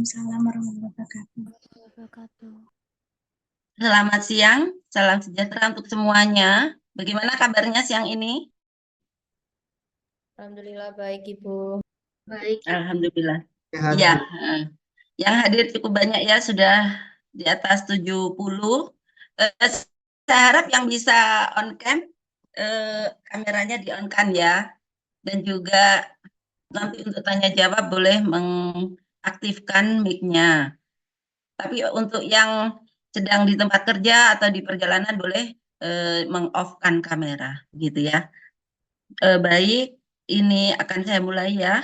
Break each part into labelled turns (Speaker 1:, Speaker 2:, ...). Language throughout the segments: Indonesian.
Speaker 1: Waalaikumsalam warahmatullahi wabarakatuh.
Speaker 2: Selamat siang, salam sejahtera untuk semuanya. Bagaimana kabarnya siang ini?
Speaker 3: Alhamdulillah baik Ibu. Baik.
Speaker 2: Alhamdulillah.
Speaker 4: Sehat,
Speaker 2: Ya,
Speaker 4: Bu.
Speaker 2: yang hadir cukup banyak ya, sudah di atas 70. Saya harap yang bisa on cam, kameranya di on kan ya. Dan juga nanti untuk tanya jawab boleh mengaktifkan mic-nya. Tapi untuk yang sedang di tempat kerja atau di perjalanan boleh meng-off-kan kamera, gitu ya. Baik, ini akan saya mulai ya.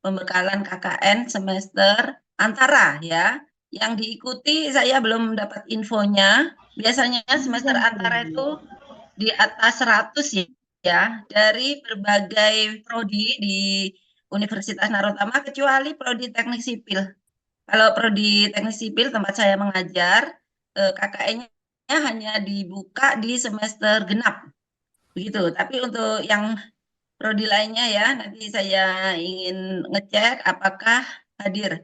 Speaker 2: Pembekalan KKN semester antara ya. Yang diikuti saya belum dapat infonya. Biasanya semester antara itu di atas 100 ya. Dari berbagai prodi di Universitas Narotama kecuali prodi Teknik Sipil. Kalau prodi Teknik Sipil tempat saya mengajar, KKN-nya hanya dibuka di semester genap. Begitu. Tapi untuk yang prodi lainnya ya, nanti saya ingin ngecek apakah hadir.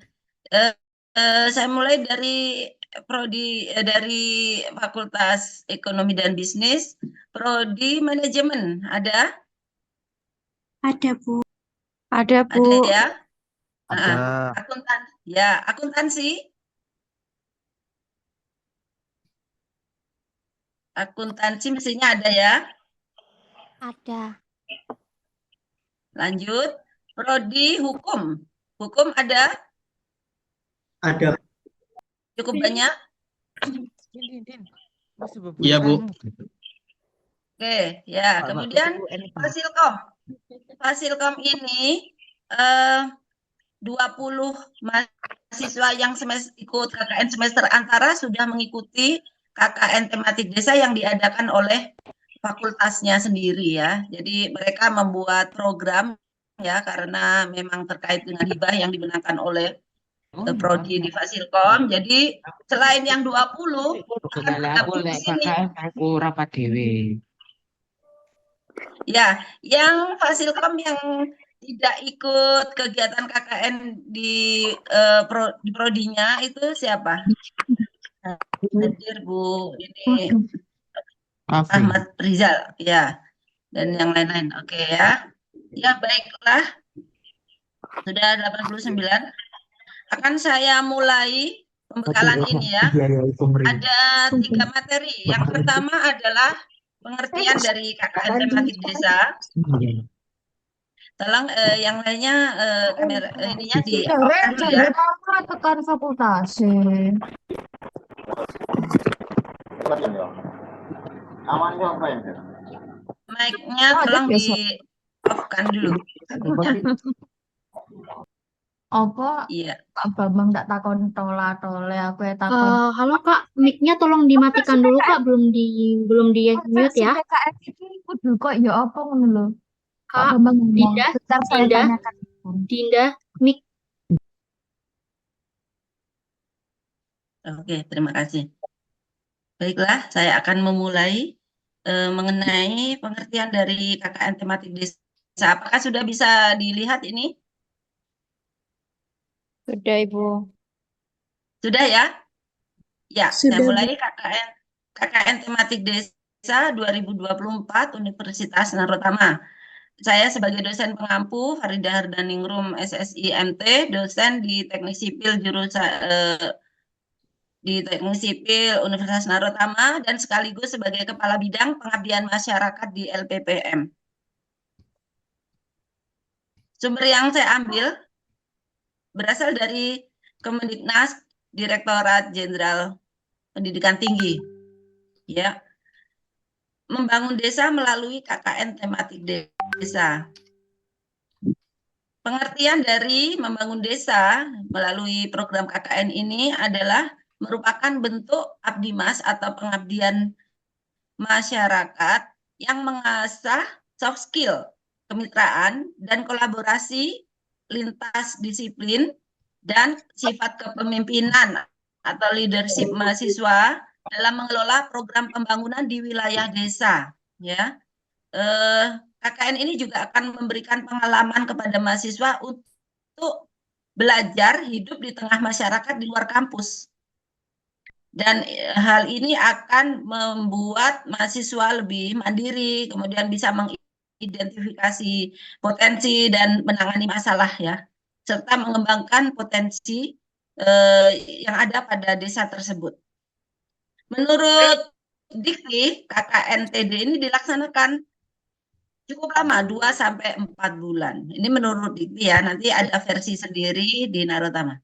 Speaker 2: Saya mulai dari prodi dari Fakultas Ekonomi dan Bisnis, prodi Manajemen ada?
Speaker 1: Ada, Bu.
Speaker 3: Ada
Speaker 2: Ada
Speaker 3: Bu.
Speaker 2: ya?
Speaker 4: Ada.
Speaker 2: Akuntansi. Akuntansi mestinya ada ya?
Speaker 1: Ada.
Speaker 2: Lanjut, prodi Hukum. Hukum ada?
Speaker 4: Ada.
Speaker 2: Cukup banyak?
Speaker 4: Iya, Bu.
Speaker 2: Oke, ya. Kemudian Fasilkom. Fasilkom ini 20 mahasiswa yang ikut KKN semester antara sudah mengikuti KKN tematik desa yang diadakan oleh fakultasnya sendiri ya. Jadi mereka membuat program ya karena memang terkait dengan hibah yang dimenangkan oleh prodi di Fasilkom. Jadi selain yang 20 akan tergabung di sini. Ya, yang Fasilkom yang tidak ikut kegiatan KKN di prodinya itu siapa? Hadir Bu, ini Ahmad Rizal, ya, dan yang lain-lain. Oke ya. Ya, baiklah. Sudah 89. Akan saya mulai pembekalan ini ya. Ada 3 materi. Yang pertama adalah pengertian dari KKN tematik desa. Tolong yang lainnya kamera ininya di off dulu ya.
Speaker 3: Tekan fakultas.
Speaker 2: Mic-nya tolong di off kan dulu.
Speaker 3: Apa?
Speaker 2: Iya.
Speaker 3: Kak Bambang tak takon tole aku ya takon.
Speaker 5: Halo Kak, mic-nya tolong dimatikan dulu Kak, belum di mute ya.
Speaker 3: PKN ini kudu kok ya apa ngono lho. Kak
Speaker 5: Kak,
Speaker 3: Bambang ngomong.
Speaker 5: Dinda,
Speaker 3: Bentar saya
Speaker 5: Dinda,
Speaker 3: tanyakan.
Speaker 5: Dinda, mic.
Speaker 2: Oke, terima kasih. Baiklah, saya akan memulai mengenai pengertian dari KKN tematik desa. Apakah sudah bisa dilihat ini?
Speaker 5: Sudah Ibu.
Speaker 2: Sudah ya? Ya, saya
Speaker 1: Sudah,
Speaker 2: mulai KKN tematik desa 2024 Universitas Narotama. Saya sebagai dosen pengampu Farida Hardaningrum SSI MT, dosen di Teknik Sipil di Teknik Sipil Universitas Narotama dan sekaligus sebagai Kepala Bidang Pengabdian Masyarakat di LPPM. Sumber yang saya ambil berasal dari Kemendiknas Direktorat Jenderal Pendidikan Tinggi. Ya. Membangun desa melalui KKN tematik desa. Pengertian dari membangun desa melalui program KKN ini adalah merupakan bentuk abdimas atau pengabdian masyarakat yang mengasah soft skill, kemitraan, dan kolaborasi lintas disiplin dan sifat kepemimpinan atau leadership mahasiswa dalam mengelola program pembangunan di wilayah desa. Ya, KKN ini juga akan memberikan pengalaman kepada mahasiswa untuk belajar hidup di tengah masyarakat di luar kampus. Dan hal ini akan membuat mahasiswa lebih mandiri, kemudian bisa mengidentifikasi potensi dan menangani masalah ya, serta mengembangkan potensi yang ada pada desa tersebut. Menurut Dikti, KKN-TD ini dilaksanakan cukup lama, 2-4 bulan. Ini menurut Dikti ya, nanti ada versi sendiri di Narotama.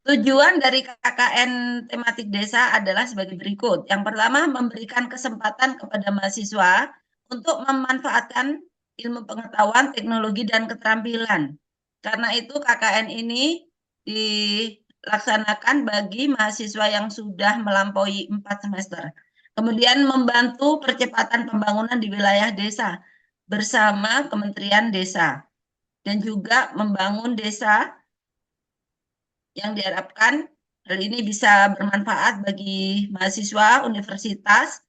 Speaker 2: Tujuan dari KKN tematik desa adalah sebagai berikut. Yang pertama, memberikan kesempatan kepada mahasiswa untuk memanfaatkan ilmu pengetahuan, teknologi, dan keterampilan. Karena itu KKN ini dilaksanakan bagi mahasiswa yang sudah melampaui 4 semester. Kemudian membantu percepatan pembangunan di wilayah desa bersama Kementerian Desa. Dan juga membangun desa yang diharapkan hal ini bisa bermanfaat bagi mahasiswa, universitas,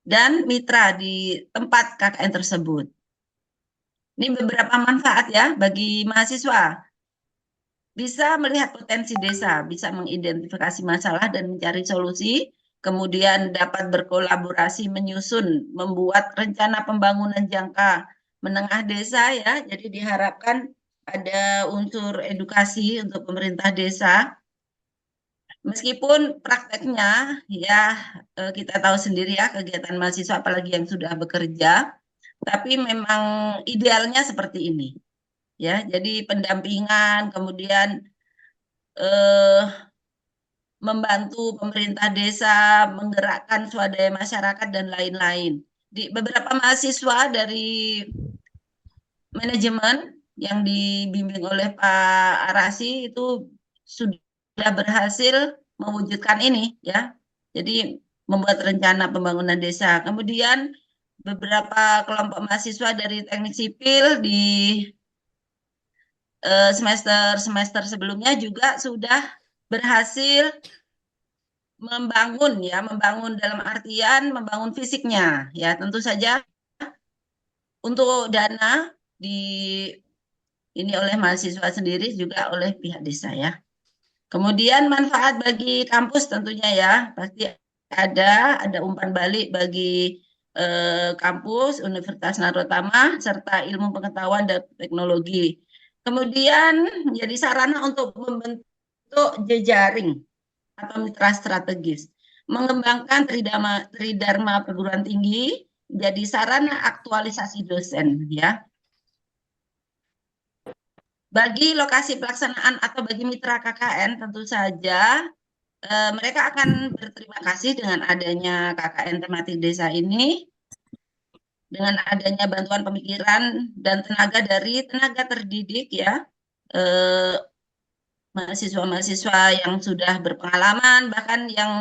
Speaker 2: dan mitra di tempat KKN tersebut. Ini beberapa manfaat ya bagi mahasiswa. Bisa melihat potensi desa, bisa mengidentifikasi masalah dan mencari solusi, kemudian dapat berkolaborasi menyusun, membuat rencana pembangunan jangka menengah desa ya. Jadi diharapkan ada unsur edukasi untuk pemerintah desa. Meskipun prakteknya ya kita tahu sendiri ya kegiatan mahasiswa apalagi yang sudah bekerja, tapi memang idealnya seperti ini. Ya, jadi pendampingan, kemudian membantu pemerintah desa, menggerakkan swadaya masyarakat dan lain-lain. Di beberapa mahasiswa dari manajemen yang dibimbing oleh Pak Arasi itu sudah berhasil mewujudkan ini ya. Jadi membuat rencana pembangunan desa. Kemudian beberapa kelompok mahasiswa dari teknik sipil di semester sebelumnya juga sudah berhasil membangun ya, membangun dalam artian membangun fisiknya ya. Tentu saja untuk dana ini oleh mahasiswa sendiri juga oleh pihak desa ya. Kemudian manfaat bagi kampus tentunya ya, pasti ada umpan balik bagi kampus Universitas Narotama serta ilmu pengetahuan dan teknologi. Kemudian menjadi sarana untuk membentuk jejaring atau mitra strategis, mengembangkan tridharma perguruan tinggi menjadi sarana aktualisasi dosen ya. Bagi lokasi pelaksanaan atau bagi mitra KKN tentu saja mereka akan berterima kasih dengan adanya KKN tematik desa ini, dengan adanya bantuan pemikiran dan tenaga dari tenaga terdidik ya, mahasiswa-mahasiswa yang sudah berpengalaman, bahkan yang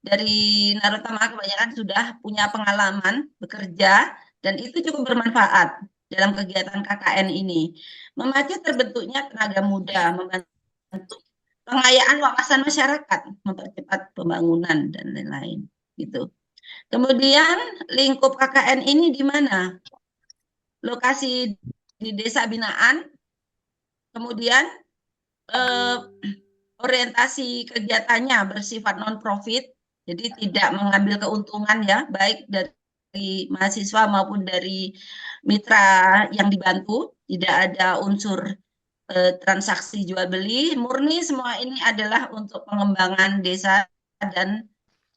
Speaker 2: dari Narotama kebanyakan sudah punya pengalaman bekerja, dan itu cukup bermanfaat dalam kegiatan KKN ini. Memacu terbentuknya tenaga muda, membantu pengayaan wawasan masyarakat, mempercepat pembangunan dan lain-lain gitu. Kemudian lingkup KKN ini di mana? Lokasi di desa binaan, kemudian orientasi kegiatannya bersifat non-profit, jadi tidak mengambil keuntungan ya, baik dari mahasiswa maupun dari mitra yang dibantu, tidak ada unsur transaksi jual beli, murni semua ini adalah untuk pengembangan desa dan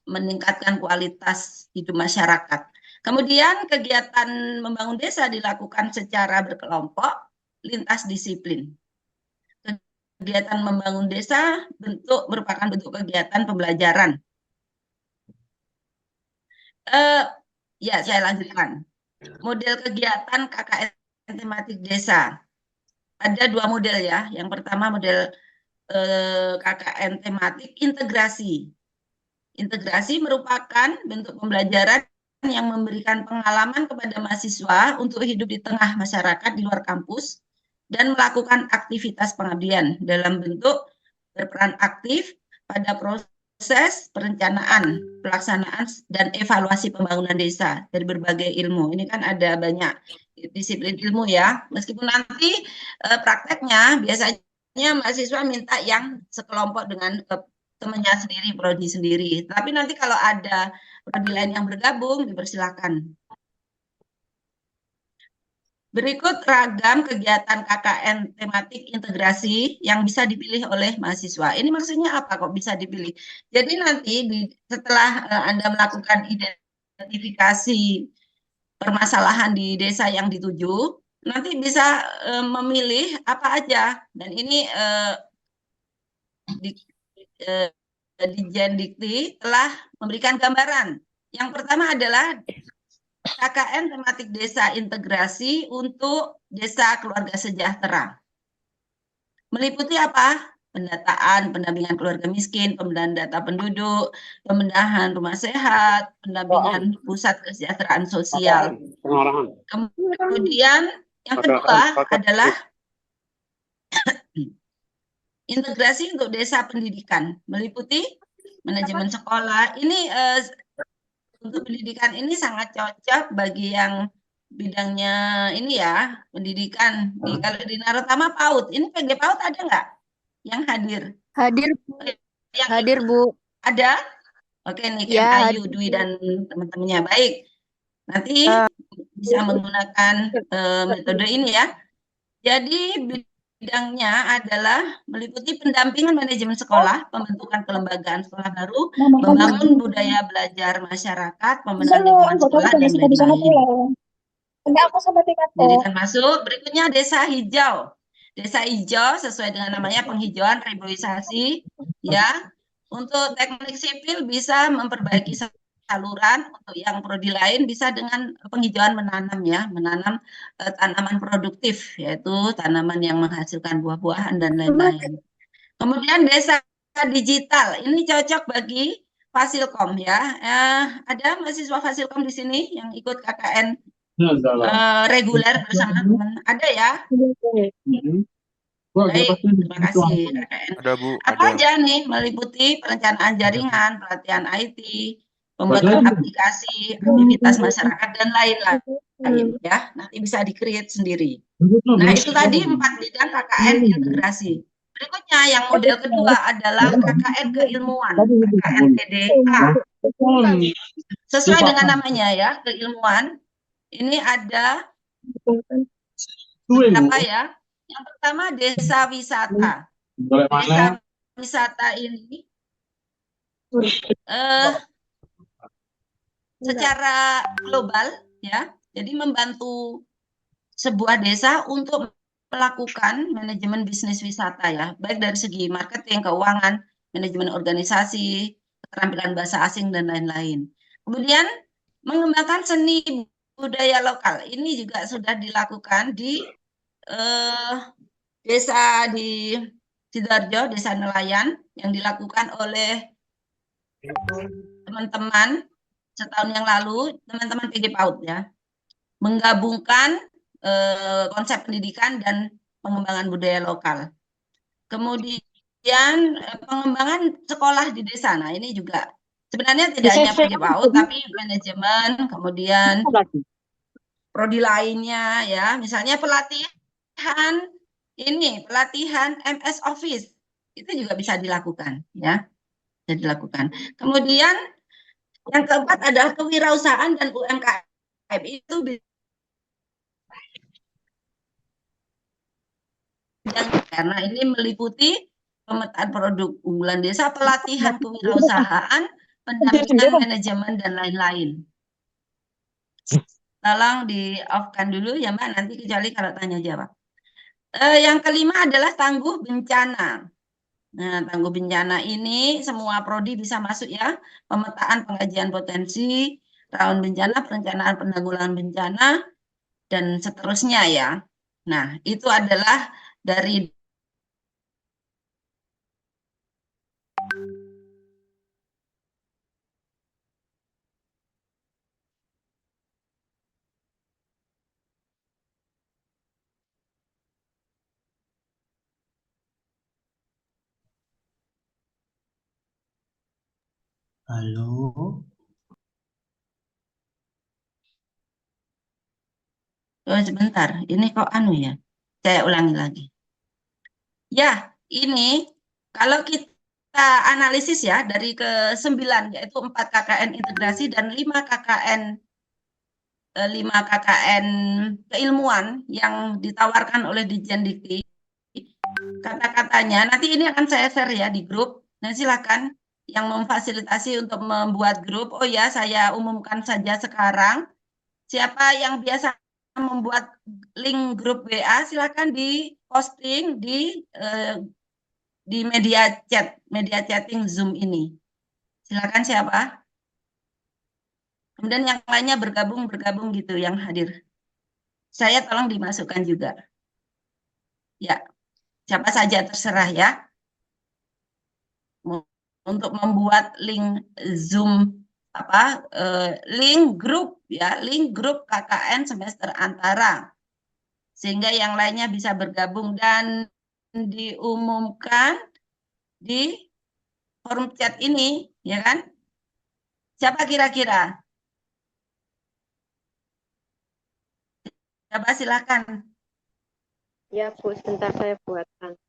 Speaker 2: meningkatkan kualitas hidup masyarakat. Kemudian kegiatan membangun desa dilakukan secara berkelompok, lintas disiplin. Kegiatan membangun desa merupakan bentuk kegiatan pembelajaran. Ya, saya lanjutkan. Model kegiatan KKN tematik desa. Ada 2 model ya. Yang pertama model KKN tematik integrasi. Integrasi merupakan bentuk pembelajaran yang memberikan pengalaman kepada mahasiswa untuk hidup di tengah masyarakat di luar kampus dan melakukan aktivitas pengabdian dalam bentuk berperan aktif pada proses perencanaan, pelaksanaan, dan evaluasi pembangunan desa dari berbagai ilmu. Ini kan ada banyak disiplin ilmu ya, meskipun nanti prakteknya biasanya mahasiswa minta yang sekelompok dengan temannya sendiri, prodi sendiri. Tapi nanti kalau ada prodi lain yang bergabung, dipersilakan. Berikut ragam kegiatan KKN tematik integrasi yang bisa dipilih oleh mahasiswa. Ini maksudnya apa kok bisa dipilih? Jadi nanti setelah Anda melakukan identifikasi permasalahan di desa yang dituju, nanti bisa memilih apa aja. Dan ini Dijendikti telah memberikan gambaran. Yang pertama adalah KKN tematik desa integrasi untuk desa keluarga sejahtera. Meliputi apa? Pendataan, pendampingan keluarga miskin, pembenahan data penduduk, pembenahan rumah sehat, pendampingan pusat kesejahteraan sosial. Kemudian yang kedua adalah integrasi untuk desa pendidikan, meliputi manajemen sekolah. Ini untuk pendidikan ini sangat cocok bagi yang bidangnya ini ya, pendidikan. Kalau di Narotama PAUD, ini PG PAUD ada nggak yang hadir?
Speaker 6: Hadir,
Speaker 2: Yang
Speaker 6: hadir Bu.
Speaker 2: ada? Oke, nih
Speaker 6: Ya,
Speaker 2: Ayu, Dwi, dan teman-temannya. Baik, nanti bisa menggunakan metode ini ya. Jadi bidangnya adalah meliputi pendampingan manajemen sekolah, pembentukan kelembagaan sekolah baru, membangun budaya belajar masyarakat, pembenahan lingkungan sekolah, dan lain-lain. Jadi termasuk berikutnya desa hijau. Desa hijau sesuai dengan namanya penghijauan, reboisasi, ya. Untuk teknik sipil bisa memperbaiki saluran, untuk yang prodi lain bisa dengan penghijauan menanam ya, menanam tanaman produktif, yaitu tanaman yang menghasilkan buah-buahan dan lain-lain. Kemudian desa digital, ini cocok bagi Fasilkom ya. Ada mahasiswa Fasilkom di sini yang ikut KKN reguler bersama teman, ada ya? Baik, terima kasih KKN.
Speaker 7: Ada Bu,
Speaker 2: Apa
Speaker 7: ada.
Speaker 2: aja nih? Meliputi perencanaan jaringan, pelatihan IT, pembuatan aplikasi, aktivitas masyarakat, dan lain-lain ya. Nanti bisa di-create sendiri. Nah, itu tadi 4 bidang KKN integrasi. Berikutnya yang model kedua adalah KKN keilmuan, KKN TDA. Sesuai dengan namanya ya, keilmuan. Ini ada apa ya? Yang pertama desa wisata. Desa wisata ini secara global ya, jadi membantu sebuah desa untuk melakukan manajemen bisnis wisata ya, baik dari segi marketing, keuangan, manajemen organisasi, keterampilan bahasa asing, dan lain-lain. Kemudian mengembangkan seni budaya lokal, ini juga sudah dilakukan di desa di Sidoarjo, desa nelayan, yang dilakukan oleh teman-teman setahun yang lalu, teman-teman PG PAUD ya, menggabungkan konsep pendidikan dan pengembangan budaya lokal. Kemudian pengembangan sekolah di desa, nah ini juga sebenarnya tidak hanya PG PAUD, tapi manajemen, kemudian prodi lainnya ya, misalnya pelatihan MS Office itu juga bisa dilakukan ya, bisa dilakukan. Kemudian yang keempat adalah kewirausahaan dan UMKM, itu karena ini meliputi pemetaan produk unggulan desa, pelatihan kewirausahaan, pendampingan manajemen, dan lain-lain. Tolong di off-kan dulu ya Mbak, nanti kecuali kalau tanya jawab. Yang kelima adalah tangguh bencana. Nah, tangguh bencana ini semua prodi bisa masuk ya. Pemetaan pengajian potensi, rawan bencana, perencanaan penanggulangan bencana, dan seterusnya ya. Nah, itu adalah dari
Speaker 4: Halo.
Speaker 2: sebentar, ini kok anu ya? Saya ulangi lagi. Ya, ini kalau kita analisis ya dari ke-9 yaitu 4 KKN integrasi dan 5 KKN keilmuan yang ditawarkan oleh Ditjen Dikti. Kata-katanya nanti ini akan saya share ya di grup. Nah, silakan yang memfasilitasi untuk membuat grup. Oh ya, saya umumkan saja sekarang. Siapa yang biasa membuat link grup WA silakan di posting di media chatting Zoom ini. Silakan siapa? Kemudian yang lainnya bergabung gitu yang hadir. Saya tolong dimasukkan juga. Ya, siapa saja terserah ya. Untuk membuat link Zoom link grup ya, link grup KKN semester antara. Sehingga yang lainnya bisa bergabung dan diumumkan di forum chat ini, ya kan? Siapa kira-kira? Coba silakan.
Speaker 6: Ya, Bu, sebentar saya buatkan.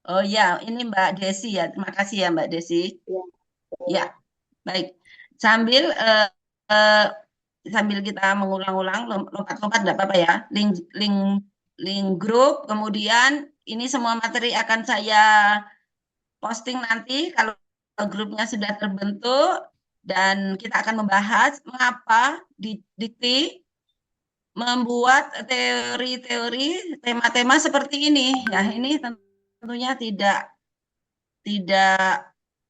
Speaker 2: Oh ya, ini Mbak Desi ya. Terima kasih ya Mbak Desi.
Speaker 6: Ya.
Speaker 2: Ya, baik. Sambil kita mengulang-ulang, lompat-lompat enggak apa-apa ya. Link grup, kemudian ini semua materi akan saya posting nanti kalau grupnya sudah terbentuk dan kita akan membahas mengapa Dikti membuat teori-teori, tema-tema seperti ini. Ya, ini tentunya tidak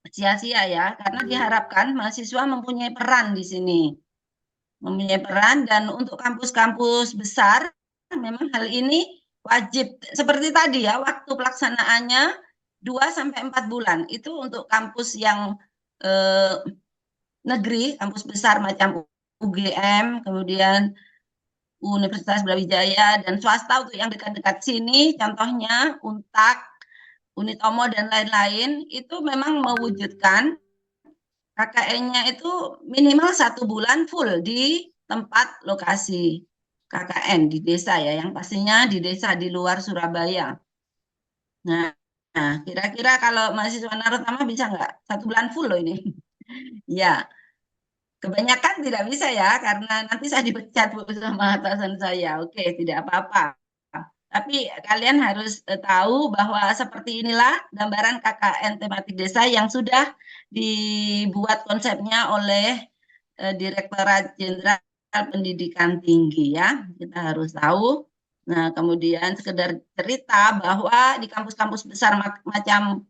Speaker 2: sia-sia ya, karena diharapkan mahasiswa mempunyai peran di sini. Mempunyai peran dan untuk kampus-kampus besar memang hal ini wajib. Seperti tadi ya, waktu pelaksanaannya 2-4 bulan. Itu untuk kampus yang negeri, kampus besar macam UGM, kemudian Universitas Brawijaya, dan swasta untuk yang dekat-dekat sini, contohnya Untak, Unitomo, dan lain-lain, itu memang mewujudkan KKN-nya itu minimal 1 bulan full di tempat lokasi KKN di desa ya, yang pastinya di desa di luar Surabaya. Nah, kira-kira kalau mahasiswa Narotama bisa nggak 1 bulan full loh ini? Ya, kebanyakan tidak bisa ya, karena nanti saya dipecat sama atasan saya. Oke, tidak apa-apa. Tapi kalian harus tahu bahwa seperti inilah gambaran KKN tematik desa yang sudah dibuat konsepnya oleh Direktorat Jenderal Pendidikan Tinggi ya. Kita harus tahu. Nah, kemudian sekedar cerita bahwa di kampus-kampus besar macam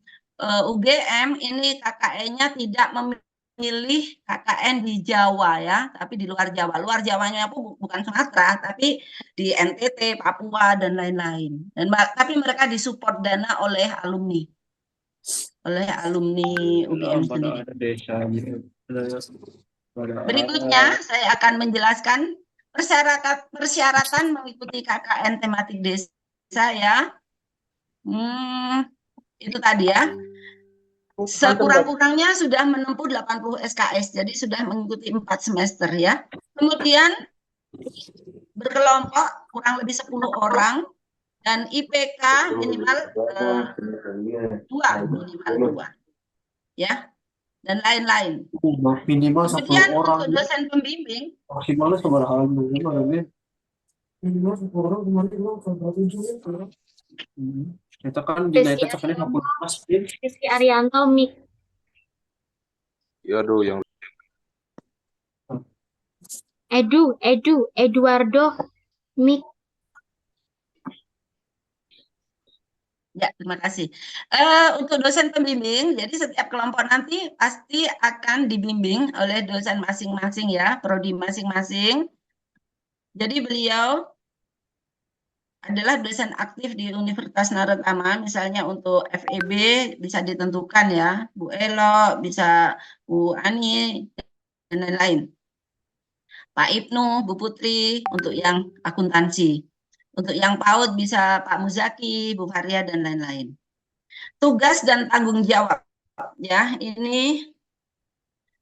Speaker 2: UGM ini KKN-nya tidak memilih KKN di Jawa ya, tapi di luar Jawa. Luar Jawanya pun bukan Sumatera, tapi di NTT, Papua, dan lain-lain. Tapi mereka disupport dana oleh alumni UGM sendiri. Berikutnya saya akan menjelaskan persyaratan mengikuti KKN tematik desa ya. Itu tadi ya. Sekurang-kurangnya sudah menempuh 80 SKS, jadi sudah mengikuti 4 semester ya. Kemudian berkelompok kurang lebih 10 orang dan IPK minimal 2 ya, dan lain-lain.
Speaker 4: Minimal 1
Speaker 2: Kemudian
Speaker 4: orang.
Speaker 2: untuk dosen pembimbing
Speaker 4: Maksimalnya seberapa minimal 1 orang kemarin kita kan di United sebenarnya 80
Speaker 5: Rizky Arianto, Mik.
Speaker 7: Ya, aduh, yang
Speaker 5: Eduardo, Mik.
Speaker 2: ya, terima kasih. Untuk dosen pembimbing, jadi setiap kelompok nanti pasti akan dibimbing oleh dosen masing-masing ya, prodi masing-masing. Jadi beliau adalah dosen aktif di Universitas Narotama, misalnya untuk FEB bisa ditentukan ya, Bu Elo, bisa Bu Ani, dan lain-lain. Pak Ibnu, Bu Putri, untuk yang akuntansi. Untuk yang PAUD bisa Pak Muzaki, Bu Faria, dan lain-lain. Tugas dan tanggung jawab, ya, ini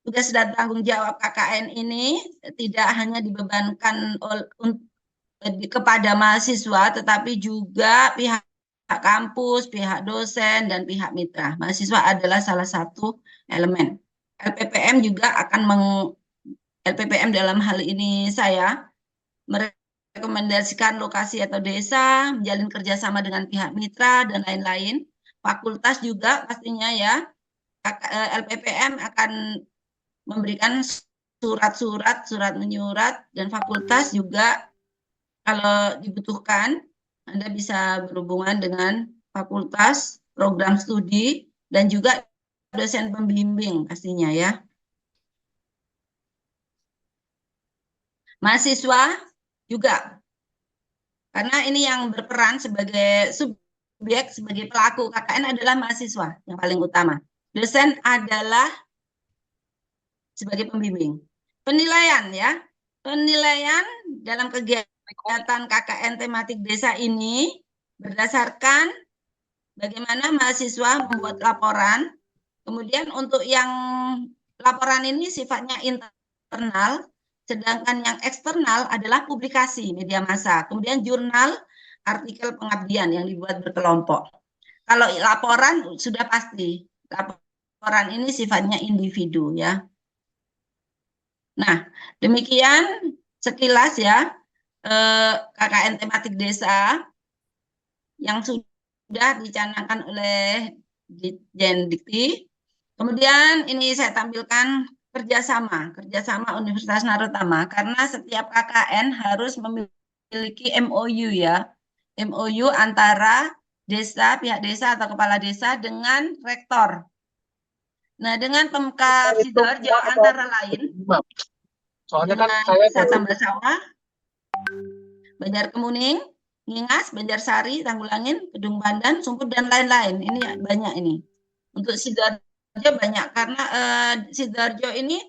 Speaker 2: tugas dan tanggung jawab KKN ini tidak hanya dibebankan kepada mahasiswa, tetapi juga pihak kampus, pihak dosen, dan pihak mitra. Mahasiswa adalah salah satu elemen. LPPM juga akan LPPM dalam hal ini saya merekomendasikan lokasi atau desa, menjalin kerjasama dengan pihak mitra, dan lain-lain. Fakultas juga pastinya ya, LPPM akan memberikan surat menyurat, dan fakultas juga kalau dibutuhkan, Anda bisa berhubungan dengan fakultas, program studi, dan juga dosen pembimbing pastinya ya. Mahasiswa juga, karena ini yang berperan sebagai subjek, sebagai pelaku KKN adalah mahasiswa yang paling utama. Dosen adalah sebagai pembimbing. Penilaian ya, penilaian dalam kegiatan KKN tematik desa ini berdasarkan bagaimana mahasiswa membuat laporan. Kemudian untuk yang laporan ini sifatnya internal, sedangkan yang eksternal adalah publikasi media massa. Kemudian jurnal, artikel pengabdian yang dibuat berkelompok. Kalau laporan sudah pasti, laporan ini sifatnya individu ya. Nah, demikian sekilas ya KKN tematik desa yang sudah dicanangkan oleh Ditjen Dikti. Kemudian ini saya tampilkan kerjasama Universitas Narotama, karena setiap KKN harus memiliki MOU ya, MOU antara desa, pihak desa atau kepala desa dengan rektor. Nah, dengan Pemkab Sidoarjo antara lain,
Speaker 4: Soalnya kan
Speaker 2: dengan
Speaker 4: saya
Speaker 2: Desa Tambak Sawah, Banjarkemuning, Ngingas, Banjarsari, Tanggulangin, Kedung Pandan, Sumber, dan lain-lain. Ini banyak ini. Untuk Sidoarjo banyak, karena Sidoarjo ini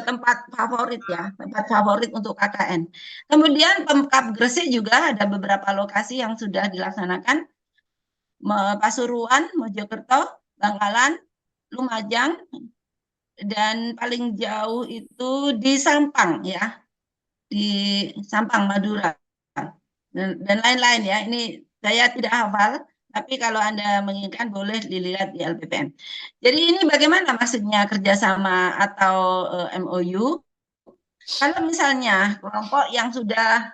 Speaker 2: tempat favorit ya, tempat favorit untuk KKN. Kemudian Pemkab Gresik juga ada beberapa lokasi yang sudah dilaksanakan. Pasuruan, Mojokerto, Bangkalan, Lumajang, dan paling jauh itu di Sampang ya, di Sampang, Madura, dan lain-lain ya. Ini saya tidak hafal, tapi kalau Anda menginginkan boleh dilihat di LPPM. Jadi ini bagaimana maksudnya kerjasama atau MOU? Kalau misalnya kelompok yang sudah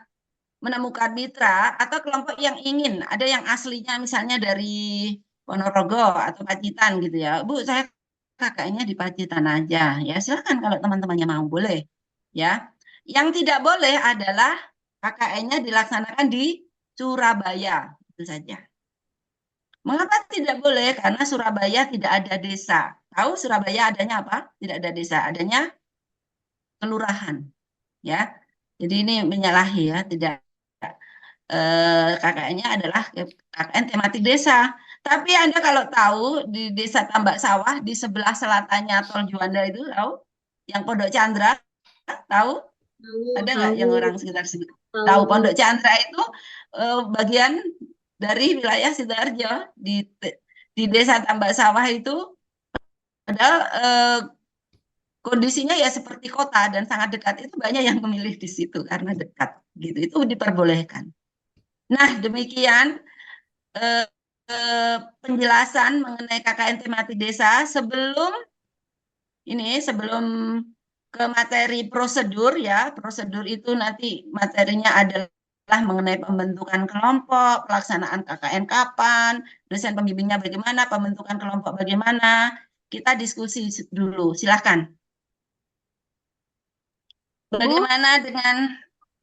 Speaker 2: menemukan mitra atau kelompok yang ingin, ada yang aslinya misalnya dari Ponorogo atau Pacitan gitu ya, Bu, saya KKN-nya di Pacitan aja ya, silakan kalau teman-temannya mau, boleh ya. Yang tidak boleh adalah KKN-nya dilaksanakan di Surabaya, itu saja. Mengapa tidak boleh? Karena Surabaya tidak ada desa. Tahu Surabaya adanya apa? Tidak ada desa, adanya kelurahan ya. Jadi ini menyalahi ya, tidak KKN-nya adalah KKN tematik desa. Tapi Anda kalau tahu di Desa Tambak Sawah di sebelah selatannya Tol Juanda itu, tahu? Yang Pondok Chandra, tahu? Ada nggak yang orang sekitar sini? Tahu Pondok Chandra itu bagian dari wilayah Sidoarjo. Di Desa Tambak Sawah itu padahal kondisinya ya seperti kota dan sangat dekat, itu banyak yang memilih di situ karena dekat gitu. Itu diperbolehkan. Nah, demikian penjelasan mengenai KKN tematik desa. Sebelum ke materi prosedur ya, prosedur itu nanti materinya adalah mengenai pembentukan kelompok, pelaksanaan KKN kapan, dosen pembimbingnya bagaimana, pembentukan kelompok bagaimana. Kita diskusi dulu, silahkan. Bagaimana dengan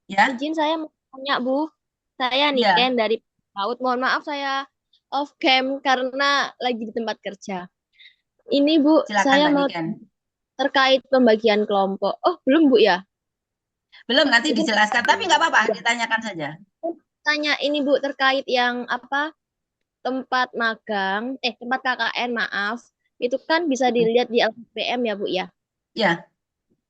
Speaker 2: ya?
Speaker 6: Izin saya mau tanya, Bu. Saya
Speaker 2: Ya.
Speaker 6: Niken dari PAUD. Mohon maaf saya off cam karena lagi di tempat kerja. Ini Bu,
Speaker 2: Silakan,
Speaker 6: saya
Speaker 2: Mbak
Speaker 6: mau
Speaker 2: Niken.
Speaker 6: terkait pembagian kelompok. Oh, belum Bu ya?
Speaker 2: Belum, nanti dijelaskan, tapi nggak apa-apa, ditanyakan saja.
Speaker 6: Tanya ini Bu, terkait yang apa? Tempat magang, tempat KKN, maaf. Itu kan bisa dilihat di LPPM ya, Bu ya?
Speaker 2: Ya,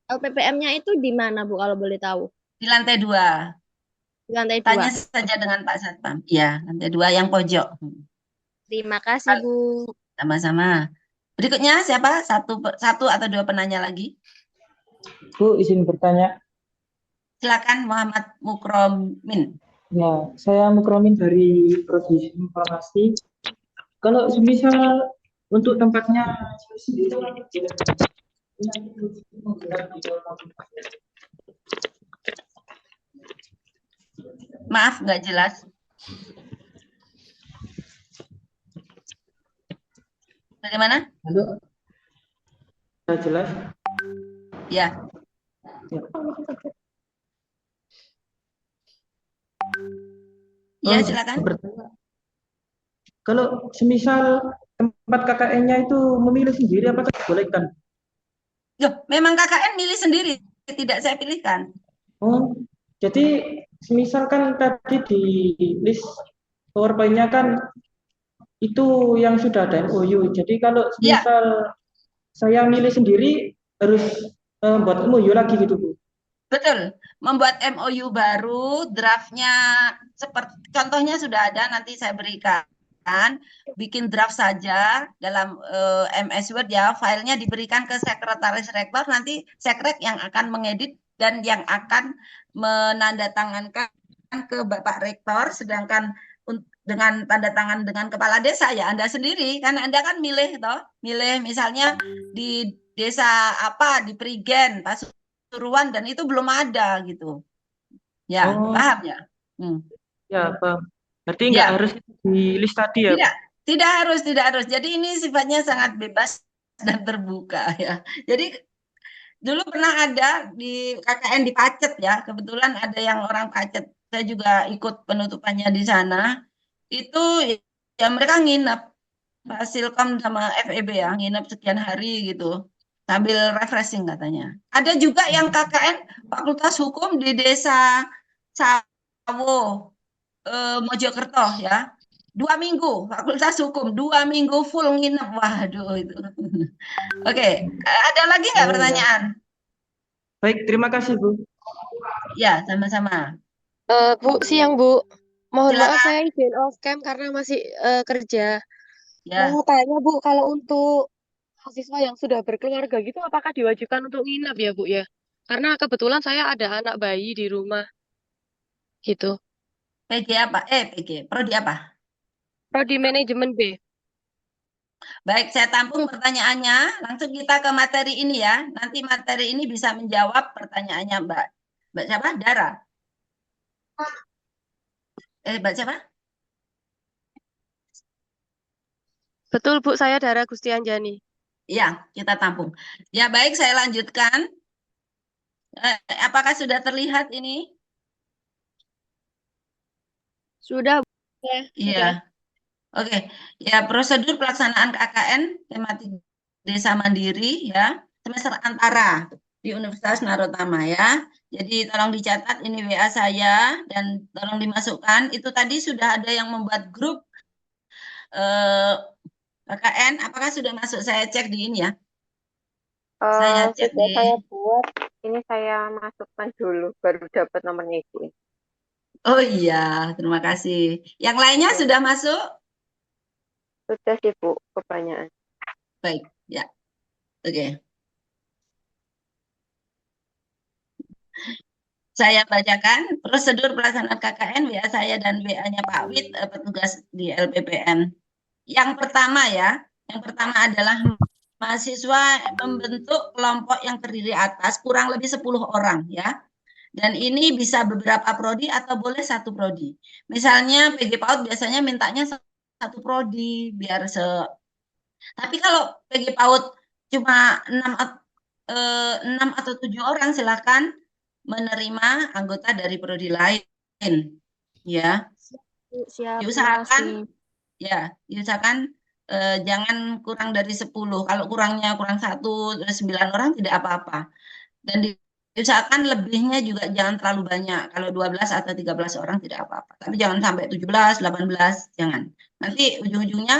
Speaker 6: LPPM-nya itu di mana, Bu, kalau boleh tahu?
Speaker 2: di lantai 2.
Speaker 6: Di lantai 2.
Speaker 2: Tanya saja dengan Pak Satpam. Iya, lantai 2 yang pojok.
Speaker 6: Terima kasih, Bu.
Speaker 2: Sama-sama. Berikutnya siapa? Satu atau 2 penanya lagi.
Speaker 7: Bu, izin bertanya.
Speaker 2: Silakan Muhammad Mukromin.
Speaker 4: Ya, saya Mukromin dari Prodi Informasi. Kalau semisal untuk tempatnya sendiri,
Speaker 2: Maaf, nggak jelas. Bagaimana?
Speaker 4: halo, sudah jelas?
Speaker 2: Ya, ya
Speaker 4: Oh,
Speaker 2: silakan.
Speaker 4: bertanya, kalau semisal tempat KKN-nya itu memilih sendiri, apakah dibolehkan?
Speaker 2: Loh, memang KKN milih sendiri, tidak saya pilihkan.
Speaker 4: Oh, jadi semisal kan tadi di list PowerPoint-nya kan itu yang sudah ada MOU. Jadi kalau
Speaker 2: Ya,
Speaker 4: semisal saya milih sendiri harus buat MOU lagi gitu, Bu.
Speaker 2: betul. Membuat MOU baru, draftnya seperti contohnya sudah ada, nanti saya berikan. Bikin draft saja dalam MS Word ya, filenya diberikan ke sekretaris rektor, nanti sekrek yang akan mengedit dan yang akan menandatangankan ke Bapak Rektor, sedangkan dengan tanda tangan dengan kepala desa ya Anda sendiri, karena Anda kan milih toh, milih misalnya di desa apa, di Prigen, Pasuruan, dan itu belum ada gitu. Ya,
Speaker 4: Oh,
Speaker 2: paham ya? Hmm.
Speaker 4: ya, Bang. Berarti nggak
Speaker 2: Ya,
Speaker 4: harus di list tadi ya, Bu?
Speaker 2: tidak harus, tidak harus. Jadi ini sifatnya sangat bebas dan terbuka ya. Jadi dulu pernah ada di KKN di Pacet ya, kebetulan ada yang orang Pacet. Saya juga ikut penutupannya di sana. Itu ya mereka nginep, Fasilkom sama FEB ya, nginep sekian hari gitu. Sambil refreshing katanya. Ada juga yang KKN Fakultas Hukum di Desa Sawo, Mojokerto ya. 2 minggu Fakultas Hukum, 2 minggu full nginep. Waduh itu. Oke, ada lagi nggak
Speaker 4: Oh, ya.
Speaker 2: pertanyaan?
Speaker 4: Baik, terima kasih, Bu.
Speaker 2: Ya, sama-sama.
Speaker 6: Bu, siang Bu. Mohon maaf
Speaker 2: Silakan.
Speaker 6: saya izin off cam karena masih kerja.
Speaker 2: Ya,
Speaker 6: Mau tanya Bu, kalau untuk mahasiswa yang sudah berkeluarga gitu, apakah diwajibkan untuk nginap ya Bu ya? Karena kebetulan saya ada anak bayi di rumah gitu.
Speaker 2: PG apa? PG, prodi apa?
Speaker 6: Prodi manajemen B.
Speaker 2: Baik, saya tampung pertanyaannya. Langsung kita ke materi ini ya. Nanti materi ini bisa menjawab pertanyaannya Mbak. Mbak siapa? Dara. Mbak siapa?
Speaker 6: Betul Bu, saya Dara Gustianjani.
Speaker 2: Ya, kita tampung. Ya, baik, saya lanjutkan. Apakah sudah terlihat ini?
Speaker 6: Sudah Bu. Ya,
Speaker 2: Iya.
Speaker 6: sudah.
Speaker 2: Oke. Ya, prosedur pelaksanaan KKN tematik Desa Mandiri ya, semester antara di Universitas Narotama ya. Jadi tolong dicatat ini WA saya dan tolong dimasukkan. Itu tadi sudah ada yang membuat grup KKN, apakah sudah masuk? Saya cek di ini ya. Saya cek
Speaker 7: Sudah
Speaker 2: di.
Speaker 7: saya buat, ini saya masukkan dulu, baru dapat nomornya Ibu.
Speaker 2: Oh iya, terima kasih. Yang lainnya sudah masuk?
Speaker 7: Sudah sih Bu, kebanyakan.
Speaker 2: Baik, ya. Oke. Saya bacakan prosedur pelaksanaan KKN WA saya dan WA-nya Pak Wid, petugas di LPPN. Yang pertama ya, yang pertama adalah mahasiswa membentuk kelompok yang terdiri atas kurang lebih 10 orang ya. Dan ini bisa beberapa prodi atau boleh satu prodi. Misalnya PG PAUD biasanya mintanya satu prodi biar Tapi kalau PG PAUD cuma 6 atau 7 orang silakan menerima anggota dari prodi lain. Ya.
Speaker 6: Siap, terima
Speaker 2: Diusahakan
Speaker 6: kasih.
Speaker 2: ya, diusahakan jangan kurang dari 10. Kalau kurangnya kurang 1, 9 orang tidak apa-apa. Dan diusahakan lebihnya juga jangan terlalu banyak. Kalau 12 atau 13 orang tidak apa-apa. Tapi jangan sampai 17, 18, jangan. Nanti ujung-ujungnya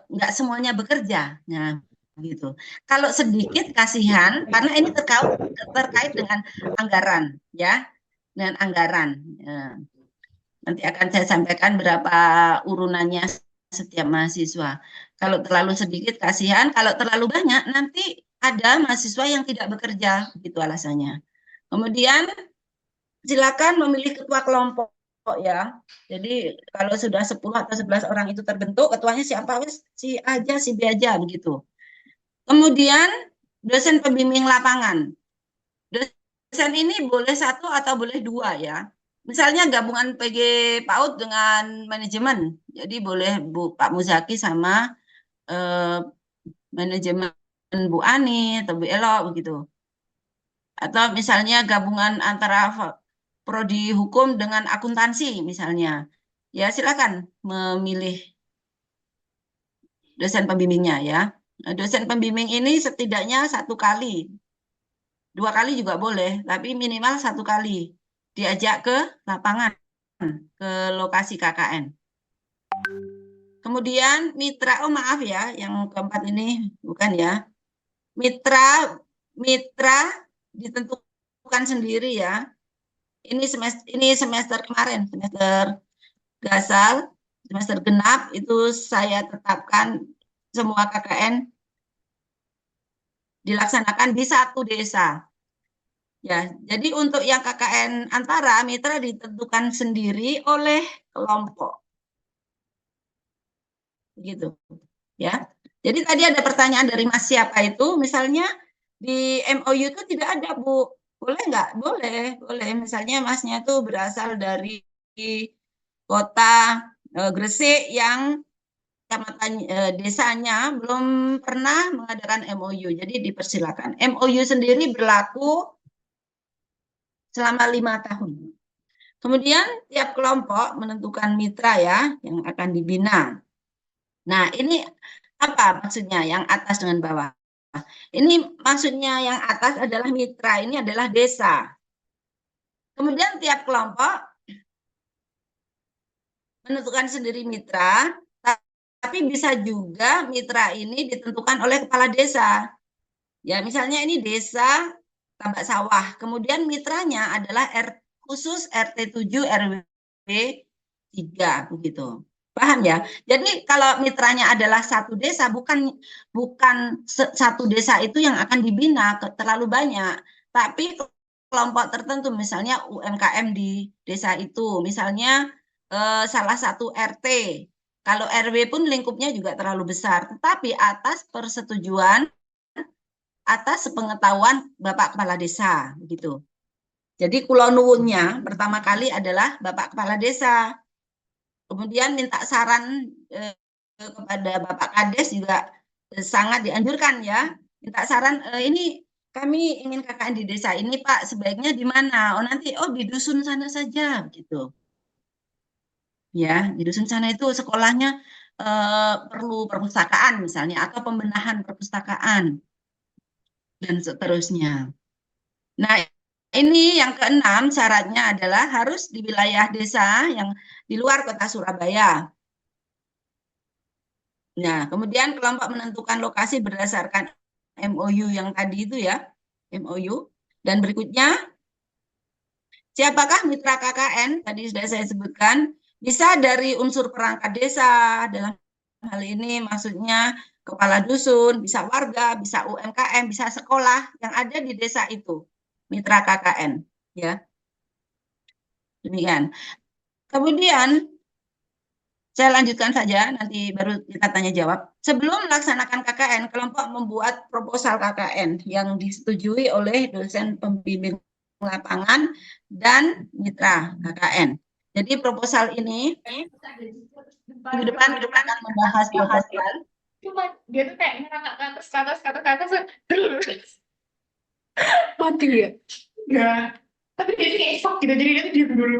Speaker 2: nggak semuanya bekerja. Nah, gitu. Kalau sedikit kasihan, karena ini terkait dengan anggaran, ya, dengan anggaran. Nanti akan saya sampaikan berapa urunannya setiap mahasiswa. Kalau terlalu sedikit kasihan, kalau terlalu banyak nanti ada mahasiswa yang tidak bekerja, itu alasannya. Kemudian silakan memilih ketua kelompok ya. Jadi kalau sudah 10 atau 11 orang itu terbentuk, ketuanya siapa? Si A aja, si B aja begitu. Kemudian dosen pembimbing lapangan. Dosen ini boleh 1 atau boleh 2 ya. Misalnya gabungan PG PAUD dengan manajemen. Jadi boleh Pak Muzaki sama manajemen Bu Ani atau Bu Elo begitu. Atau misalnya gabungan antara prodi hukum dengan akuntansi misalnya. Ya silakan memilih dosen pembimbingnya ya. Dosen pembimbing ini setidaknya 1 kali, 2 kali juga boleh, tapi minimal 1 kali diajak ke lapangan, ke lokasi KKN. Kemudian mitra, oh maaf ya, yang keempat ini bukan ya. Mitra ditentukan sendiri ya. Ini semester kemarin, semester gasal, semester genap itu saya tetapkan semua KKN dilaksanakan di 1 desa. Ya, jadi untuk yang KKN antara mitra ditentukan sendiri oleh kelompok. Gitu. Ya. Jadi tadi ada pertanyaan dari Mas siapa itu, misalnya di MOU itu tidak ada, Bu. Boleh nggak? Boleh, boleh. Misalnya Masnya itu berasal dari kota Gresik yang kecamatan desanya belum pernah mengadakan MOU, jadi dipersilakan. MOU sendiri berlaku selama 5 tahun. Kemudian tiap kelompok menentukan mitra ya yang akan dibina. Nah, ini apa maksudnya yang atas dengan bawah? Ini maksudnya yang atas adalah mitra, ini adalah desa. Kemudian tiap kelompok menentukan sendiri mitra, tapi bisa juga mitra ini ditentukan oleh kepala desa. Ya, misalnya ini desa Tambak Sawah, kemudian mitranya adalah khusus RT 7 RW 3 begitu. Paham ya? Jadi kalau mitranya adalah 1 desa, bukan satu desa itu yang akan dibina terlalu banyak, tapi kelompok tertentu, misalnya UMKM di desa itu, misalnya salah satu RT. Kalau RW pun lingkupnya juga terlalu besar, tetapi atas persetujuan, atas sepengetahuan Bapak Kepala Desa, begitu. Jadi kulo nuwunnya pertama kali adalah Bapak Kepala Desa. Kemudian minta saran kepada Bapak Kades juga sangat dianjurkan ya. Minta saran, ini kami ingin KKN di desa ini Pak, sebaiknya di mana? Oh nanti, di dusun sana saja, gitu. Ya, di dusun sana itu sekolahnya perlu perpustakaan misalnya, atau pembenahan perpustakaan, dan seterusnya. Nah, ini yang keenam syaratnya adalah harus di wilayah desa yang di luar kota Surabaya. Nah, kemudian kelompok menentukan lokasi berdasarkan MOU yang tadi itu ya, MOU. Dan berikutnya, siapakah mitra KKN? Tadi sudah saya sebutkan, bisa dari unsur perangkat desa, dalam hal ini maksudnya kepala dusun, bisa warga, bisa UMKM, bisa sekolah yang ada di desa itu, mitra KKN. Ya, demikian. Kemudian, saya lanjutkan saja, nanti baru kita tanya jawab. Sebelum melaksanakan KKN, kelompok membuat proposal KKN yang disetujui oleh dosen pembimbing lapangan dan mitra KKN. Jadi proposal ini minggu depan kita akan membahas proposal.
Speaker 3: Cuma dia tuh kayak ngerangkak ke atas, mati ya? Ya. Tapi dia tuh kayak shock gitu, jadi dia tuh diem dulu.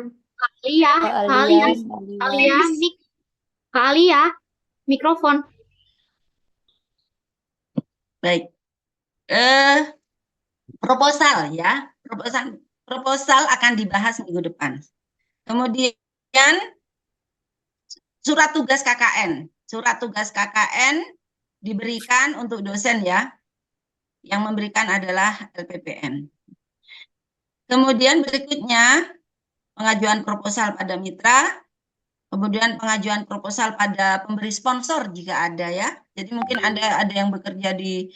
Speaker 5: Kali ya, mikrofon.
Speaker 2: Baik. Proposal ya. Proposal akan dibahas minggu depan. Kemudian surat tugas KKN. Surat tugas KKN diberikan untuk dosen ya. Yang memberikan adalah LPPN. Kemudian berikutnya pengajuan proposal pada mitra, kemudian pengajuan proposal pada pemberi sponsor jika ada ya. Jadi mungkin ada yang bekerja di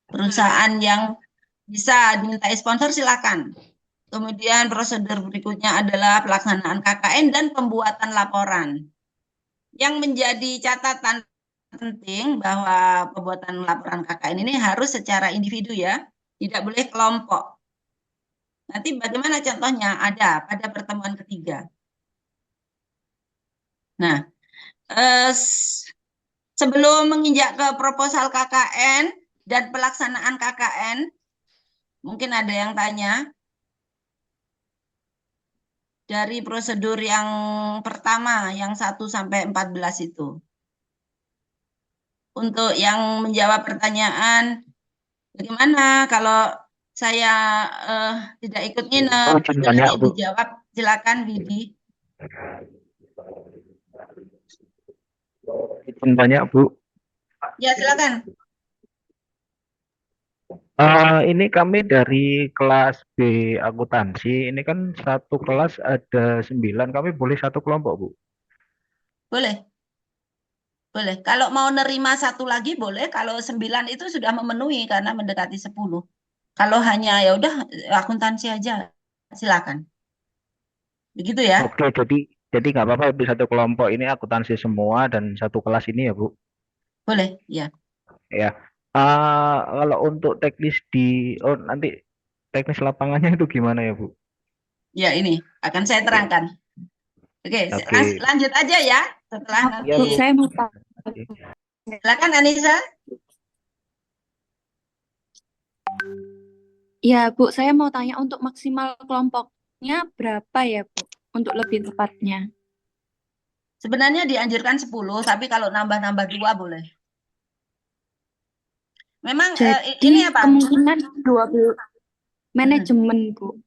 Speaker 2: perusahaan yang bisa dimintai sponsor, silakan. Kemudian prosedur berikutnya adalah pelaksanaan KKN dan pembuatan laporan. Yang menjadi catatan penting bahwa pembuatan laporan KKN ini harus secara individu ya, tidak boleh kelompok. Nanti bagaimana contohnya? Ada pada pertemuan ketiga. Nah, sebelum menginjak ke proposal KKN dan pelaksanaan KKN, mungkin ada yang tanya, dari prosedur yang pertama, yang 1 sampai 14 itu. Untuk yang menjawab pertanyaan, bagaimana kalau saya tidak ikut nginep, nanti dijawab, silakan Widi.
Speaker 8: Banyak, Bu.
Speaker 2: Ya, silakan.
Speaker 8: Ini kami dari kelas B akuntansi. Ini kan satu kelas ada 9. Kami boleh satu kelompok, Bu?
Speaker 2: Boleh. Boleh. Kalau mau nerima satu lagi boleh. Kalau 9 itu sudah memenuhi karena mendekati 10. Kalau hanya ya udah akuntansi aja, silakan. Begitu ya.
Speaker 8: Oke, jadi nggak apa-apa Bu, satu kelompok ini akuntansi semua dan satu kelas ini ya, Bu?
Speaker 2: Boleh, ya.
Speaker 8: Ya. Kalau untuk teknis nanti teknis lapangannya itu gimana ya, Bu?
Speaker 2: Ya, ini akan saya terangkan. Oke,
Speaker 8: Oke.
Speaker 2: lanjut aja ya setelah
Speaker 8: Ya,
Speaker 2: nanti.
Speaker 8: Bu.
Speaker 5: Saya mau
Speaker 2: Silakan Anissa.
Speaker 5: Ya, Bu, saya mau tanya untuk maksimal kelompoknya berapa ya, Bu? Untuk lebih tepatnya.
Speaker 2: Sebenarnya dianjurkan 10, tapi kalau nambah-nambah 2 boleh. Memang
Speaker 5: Jadi
Speaker 2: ini apa?
Speaker 5: kemungkinan 20 manajemen, Bu.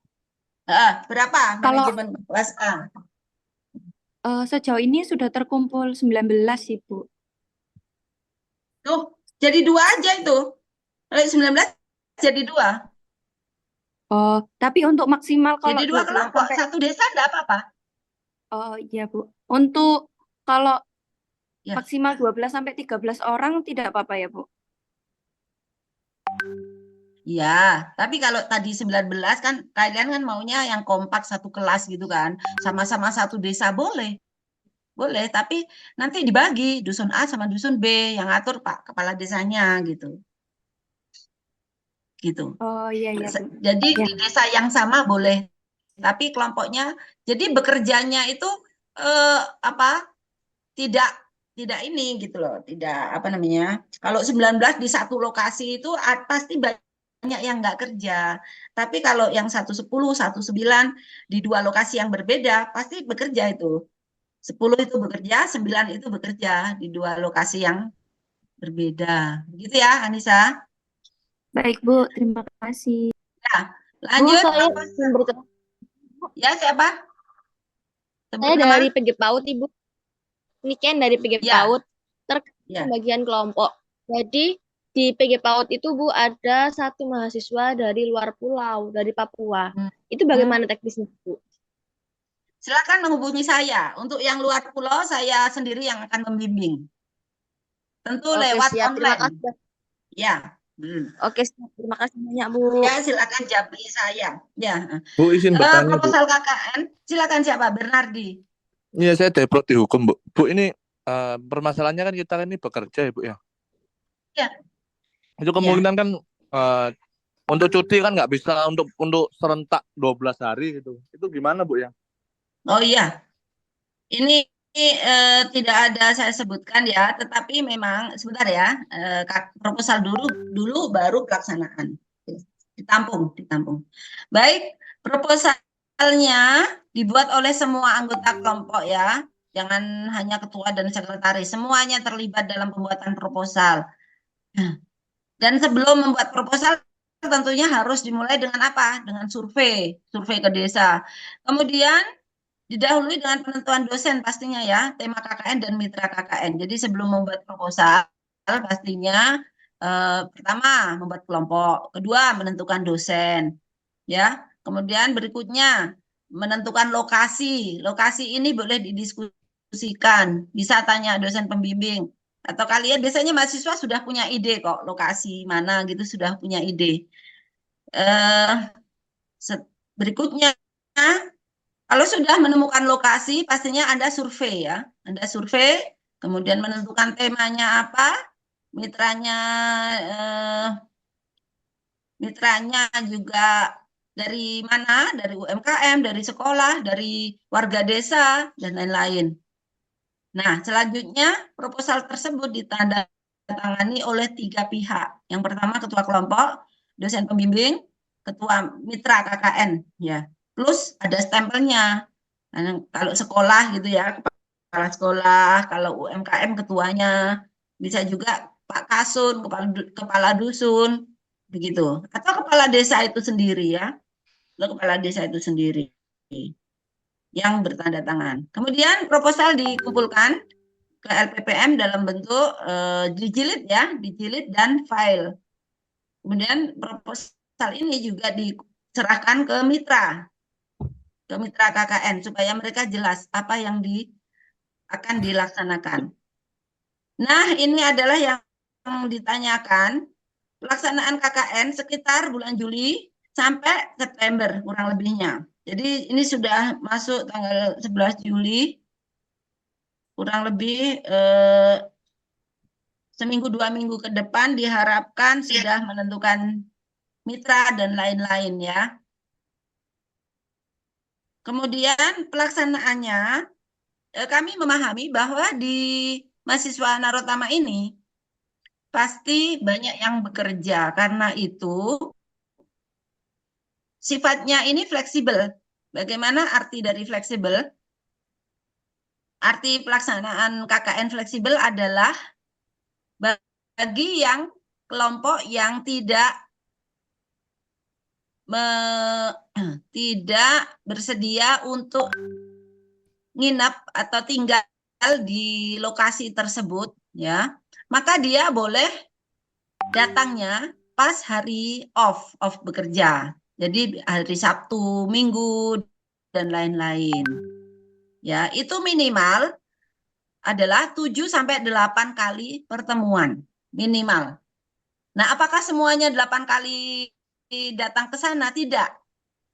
Speaker 2: Berapa
Speaker 5: Kalau
Speaker 2: manajemen kelas A?
Speaker 5: sejauh ini sudah terkumpul 19 sih, Bu.
Speaker 2: Tuh, jadi 2 aja itu. Kalau 19 jadi 2.
Speaker 5: Oh, tapi untuk maksimal kalau
Speaker 2: Jadi 2
Speaker 5: 12
Speaker 2: kelompok,
Speaker 5: sampai
Speaker 2: satu desa enggak apa-apa.
Speaker 5: Oh, iya, Bu. Untuk kalau
Speaker 2: Ya.
Speaker 5: maksimal 12 sampai 13 orang tidak apa-apa ya, Bu?
Speaker 2: Ya, tapi kalau tadi 19 kan kalian kan maunya yang kompak satu kelas gitu kan. Sama-sama satu desa boleh. Boleh, tapi nanti dibagi dusun A sama dusun B yang ngatur Pak Kepala Desanya gitu. Gitu.
Speaker 5: Oh, iya, Bu.
Speaker 2: Jadi
Speaker 5: Ya.
Speaker 2: di desa yang sama boleh, tapi kelompoknya jadi bekerjanya itu tidak ini gitu loh, tidak apa namanya. Kalau 19 di satu lokasi itu pasti banyak yang nggak kerja. Tapi kalau yang 110, 19 di 2 lokasi yang berbeda pasti bekerja itu. 10 itu bekerja, 9 itu bekerja di 2 lokasi yang berbeda. Begitu ya, Anissa?
Speaker 5: Baik, Bu. Terima kasih.
Speaker 2: Nah, lanjut.
Speaker 9: Bu, saya sumber
Speaker 2: Ya, siapa?
Speaker 9: saya dari PG PAUD, Ibu. Ini kan dari PG PAUD terkait pembagian kelompok. Jadi di PG PAUD itu, Bu, ada satu mahasiswa dari luar pulau, dari Papua. Itu bagaimana teknisnya, Bu?
Speaker 2: Silakan menghubungi saya. Untuk yang luar pulau, saya sendiri yang akan membimbing. Tentu lewat
Speaker 9: siap.
Speaker 2: online.
Speaker 9: Terima kasih.
Speaker 2: Ya.
Speaker 9: Oke, siap. Terima kasih banyak, Bu.
Speaker 2: Ya, silakan japri saya. Ya.
Speaker 10: Bu, izin bertanya, Bu.
Speaker 2: Proposal KKN, silakan siapa? Bernardi.
Speaker 10: Iya, saya dari Prodi Hukum, Bu. Bu, ini permasalahannya kan kita ini bekerja ya, Bu ya.
Speaker 2: Ya.
Speaker 10: Itu kemungkinan kan untuk cuti kan nggak bisa untuk serentak 12 hari gitu. Itu gimana, Bu ya?
Speaker 2: Oh iya. Ini tidak ada saya sebutkan ya, tetapi memang sebentar ya, proposal dulu baru pelaksanaan. Ditampung. Baik, proposalnya dibuat oleh semua anggota kelompok ya. Jangan hanya ketua dan sekretaris, semuanya terlibat dalam pembuatan proposal. Dan sebelum membuat proposal tentunya harus dimulai dengan apa? Dengan survei ke desa. Kemudian didahului dengan penentuan dosen pastinya ya, tema KKN dan mitra KKN. Jadi sebelum membuat proposal pastinya pertama membuat kelompok, kedua menentukan dosen, ya. Kemudian berikutnya menentukan lokasi. Lokasi ini boleh didiskusikan, bisa tanya dosen pembimbing. Atau kalian biasanya mahasiswa sudah punya ide kok lokasi mana gitu sudah punya ide. Berikutnya, kalau sudah menemukan lokasi, pastinya Anda survei ya. Anda survei, kemudian menentukan temanya apa, mitranya juga dari mana, dari UMKM, dari sekolah, dari warga desa, dan lain-lain. Nah, selanjutnya proposal tersebut ditandatangani oleh 3 pihak. Yang pertama ketua kelompok, dosen pembimbing, ketua mitra KKN, ya. Plus ada stempelnya. Nah, kalau sekolah gitu ya, kepala sekolah, kalau UMKM ketuanya, bisa juga Pak Kasun, kepala dusun, begitu. Atau kepala desa itu sendiri ya. Atau kepala desa itu sendiri yang bertanda tangan. Kemudian proposal dikumpulkan ke LPPM dalam bentuk dijilid ya, dijilid dan file. Kemudian proposal ini juga diserahkan ke mitra KKN supaya mereka jelas apa yang akan dilaksanakan. Nah, ini adalah yang ditanyakan pelaksanaan KKN sekitar bulan Juli sampai September kurang lebihnya. Jadi ini sudah masuk tanggal 11 Juli, kurang lebih seminggu 2 minggu ke depan diharapkan sudah menentukan mitra dan lain-lain ya. Kemudian pelaksanaannya, kami memahami bahwa di mahasiswa Narotama ini pasti banyak yang bekerja, karena itu sifatnya ini fleksibel. Bagaimana arti dari fleksibel? Arti pelaksanaan KKN fleksibel adalah bagi yang kelompok yang tidak bersedia untuk nginap atau tinggal di lokasi tersebut, ya, maka dia boleh datangnya pas hari off bekerja. Jadi hari Sabtu, Minggu, dan lain-lain. Ya, itu minimal adalah 7-8 kali pertemuan, minimal. Nah, apakah semuanya 8 kali datang ke sana? Tidak.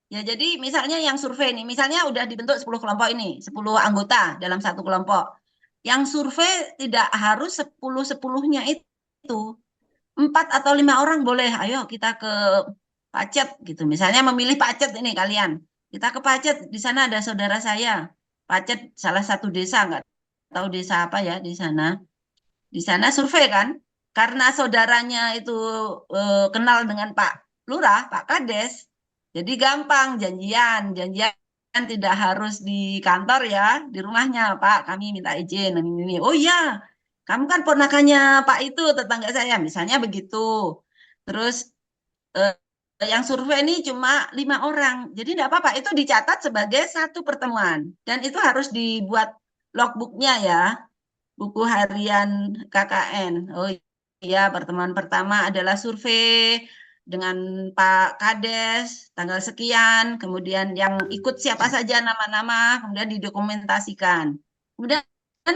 Speaker 2: Ya, jadi misalnya yang survei nih, misalnya udah dibentuk 10 kelompok ini, 10 anggota dalam satu kelompok. Yang survei tidak harus 10-10-nya itu. 4 atau 5 orang boleh, ayo kita ke Pacet gitu. Misalnya memilih Pacet ini kalian. Kita ke Pacet, di sana ada saudara saya. Pacet salah satu desa, nggak tahu desa apa ya di sana. Di sana survei kan, karena saudaranya itu kenal dengan Pak Lurah, Pak Kades, jadi gampang janjian tidak harus di kantor ya, di rumahnya, Pak kami minta izin ini. Oh iya, kamu kan ponakannya Pak itu, tetangga saya, misalnya begitu. Terus yang survei ini cuma 5 orang, jadi tidak apa-apa, itu dicatat sebagai satu pertemuan, dan itu harus dibuat logbooknya ya, buku harian KKN. Oh iya, pertemuan pertama adalah survei dengan Pak Kades tanggal sekian, kemudian yang ikut siapa saja nama-nama, kemudian didokumentasikan. Kemudian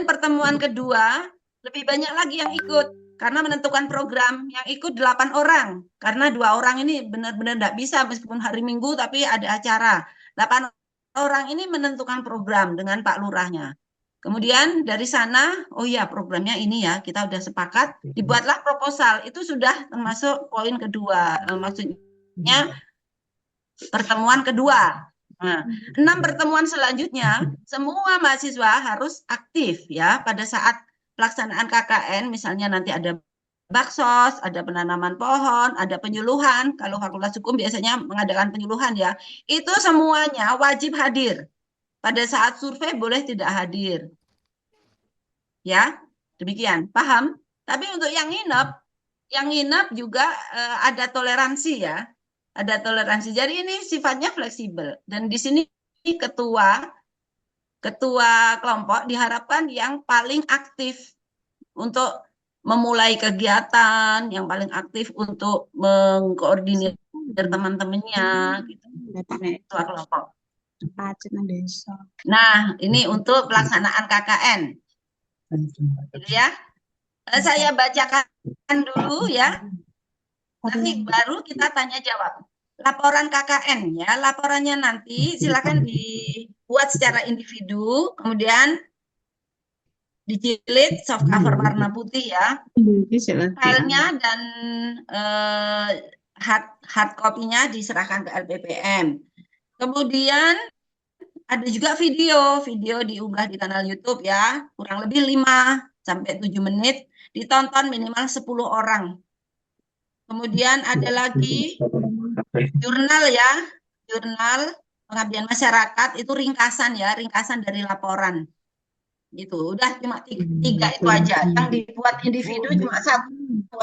Speaker 2: pertemuan kedua lebih banyak lagi yang ikut karena menentukan program, yang ikut 8 orang karena 2 orang ini benar-benar tidak bisa meskipun hari Minggu tapi ada acara. 8 orang ini menentukan program dengan Pak Lurahnya. Kemudian dari sana, oh iya programnya ini ya, kita udah sepakat, dibuatlah proposal. Itu sudah termasuk poin kedua, maksudnya pertemuan kedua. Nah, 6 pertemuan selanjutnya, semua mahasiswa harus aktif ya pada saat pelaksanaan KKN, misalnya nanti ada baksos, ada penanaman pohon, ada penyuluhan. Kalau Fakultas Hukum biasanya mengadakan penyuluhan ya. Itu semuanya wajib hadir. Pada saat survei boleh tidak hadir. Ya, demikian. Paham? Tapi untuk yang nginep juga ada toleransi ya. Ada toleransi. Jadi ini sifatnya fleksibel. Dan di sini ketua kelompok diharapkan yang paling aktif untuk memulai kegiatan, yang paling aktif untuk mengkoordinir teman-temannya gitu. Ketua kelompok. Nah, ini untuk pelaksanaan KKN. Gitu ya. Saya bacakan dulu ya. Nanti baru kita tanya jawab. laporan KKN ya. Laporannya nanti silakan dibuat secara individu, kemudian dijilid soft cover warna putih ya. Filenya dan hard copy-nya diserahkan ke LPPM. Kemudian ada juga video diunggah di kanal YouTube ya, kurang lebih 5 sampai 7 menit, ditonton minimal 10 orang. Kemudian ada lagi jurnal ya, jurnal pengabdian masyarakat, itu ringkasan ya, ringkasan dari laporan. Gitu, udah cuma 3 itu aja. Yang dibuat individu cuma 1